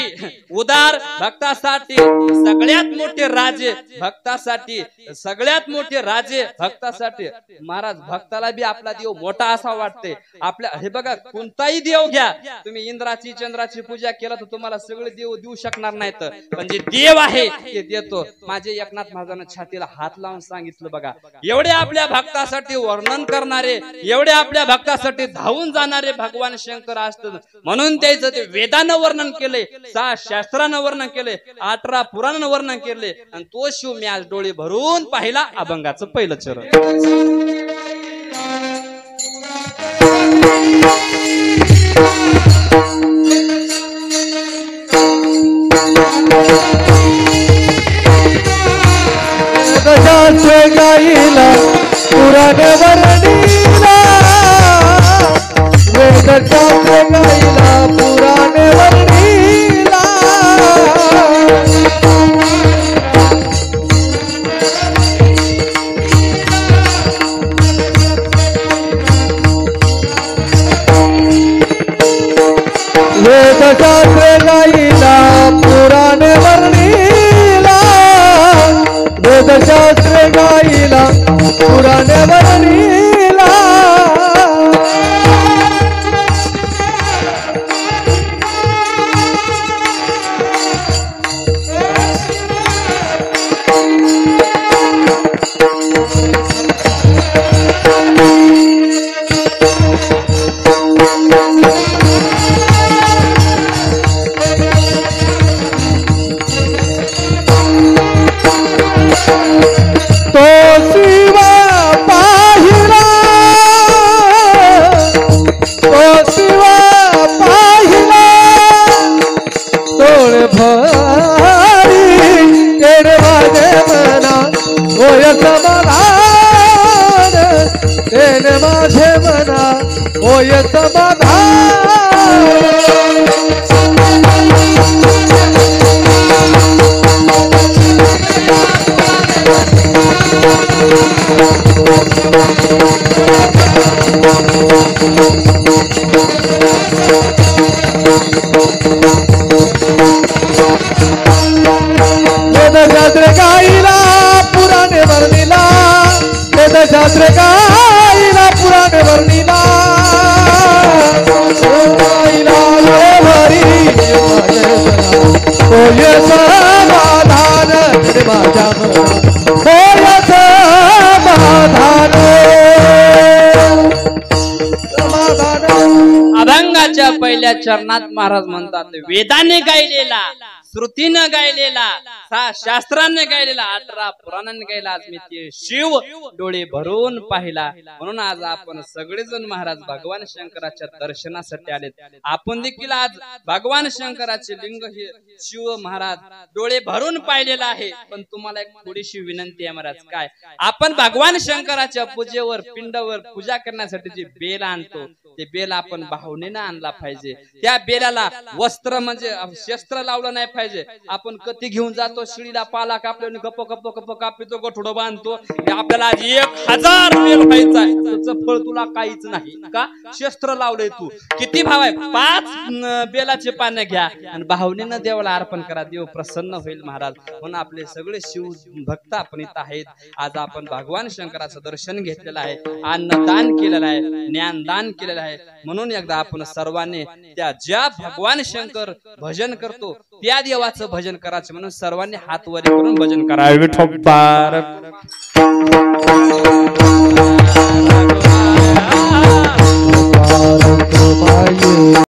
उदार भक्तासाठी, सगळ्यात मोठे राजे भक्तासाठी, सगळ्यात मोठे राजे भक्तासाठी. महाराज भक्ताला बी आपला देव मोठा असा वाटते. आपल्या हे बघा कोणताही देव घ्या तुम्ही, इंद्राची चंद्राची पूजा केला तर तुम्हाला सगळे देव देऊ शकणार नाहीत, पण जे देव आहे ते देतो. माझे एकनाथ महाराजांना छातीला हात लावून सांगितलं बघा एवढे आपल्या भक्तासाठी वर्णन करणारे, एवढे आपल्या भक्तासाठी धावून जाणारे भगवान शंकर असतात. म्हणून त्याचं ते वेदानं वर्णन केले, 6 शास्त्रानं वर्णन केले, 18 पुराणानं वर्णन केले. आणि तो शिव मी आज डोळे भरून पाहिला अभंगाचं पहिलं चरण. शास्त्र गाईला पुराण वर्णीला वेद शास्त्र गाईला पुराण वर्णीला वेदशास्त्र गाईला पुराण वर्णीला वेदशास्त्र गाईला पुराण वर्णीला तो शिवा पाहिला तोळ भारी केड माझे मना होय समाधान केड माझे मना होय समाधान वेदशास्त्र गाईला पुराण वर्णीला वेदशास्त्र गाईला पुराण वर्णीला गाईला हरी होय समाधान माझ्या होय समाधान अभंगाच्या पहिल्या चरणात महाराज म्हणतात वेदाने गायलेला श्रुतीनं गायलेला शास्त्राने गायलेला 18 पुराणाने गायला आज मी ते शिव डोळे भरून पाहिला म्हणून आज आपण सगळेजण महाराज भगवान शंकराच्या दर्शनासाठी आलेत आपण देखील आज भगवान शंकराचे लिंग हे शिव महाराज डोळे भरून पाहिलेला आहे पण तुम्हाला एक थोडीशी विनंती आहे महाराज काय आपण भगवान शंकराच्या पूजेवर पिंडावर पूजा करण्यासाठी जे बेल आणतो ते बेल आपण भावनेनं आणला पाहिजे त्या बेलाला वस्त्र म्हणजे शस्त्र लावलं नाही पाहिजे आपण कधी घेऊन जातो शिळीला पाला कापल्याने गप्प गप्प गप्प कापितो गठोडं बांधतो आपल्याला आज 1000 बेल खायचा आहे त्याचं फळ तुला काहीच नाही का शस्त्र लावलंय तू किती भाव आहे 5 बेलाचे पानं घ्या आणि भावनेनं देवाला अर्पण करा देव प्रसन्न होईल महाराज म्हणून आपले सगळे शिव भक्त आपण इथं आहेत आज आपण भगवान शंकराचं दर्शन घेतलेलं आहे अन्नदान केलेलं आहे ज्ञानदान केलेलं आहे म्हणून एकदा आपण सर्वांनी त्या ज्या भगवान शंकर भजन करतो त्या देवाचं भजन करायचं म्हणून सर्वांनी हात वर करून भजन करावे. विठोबा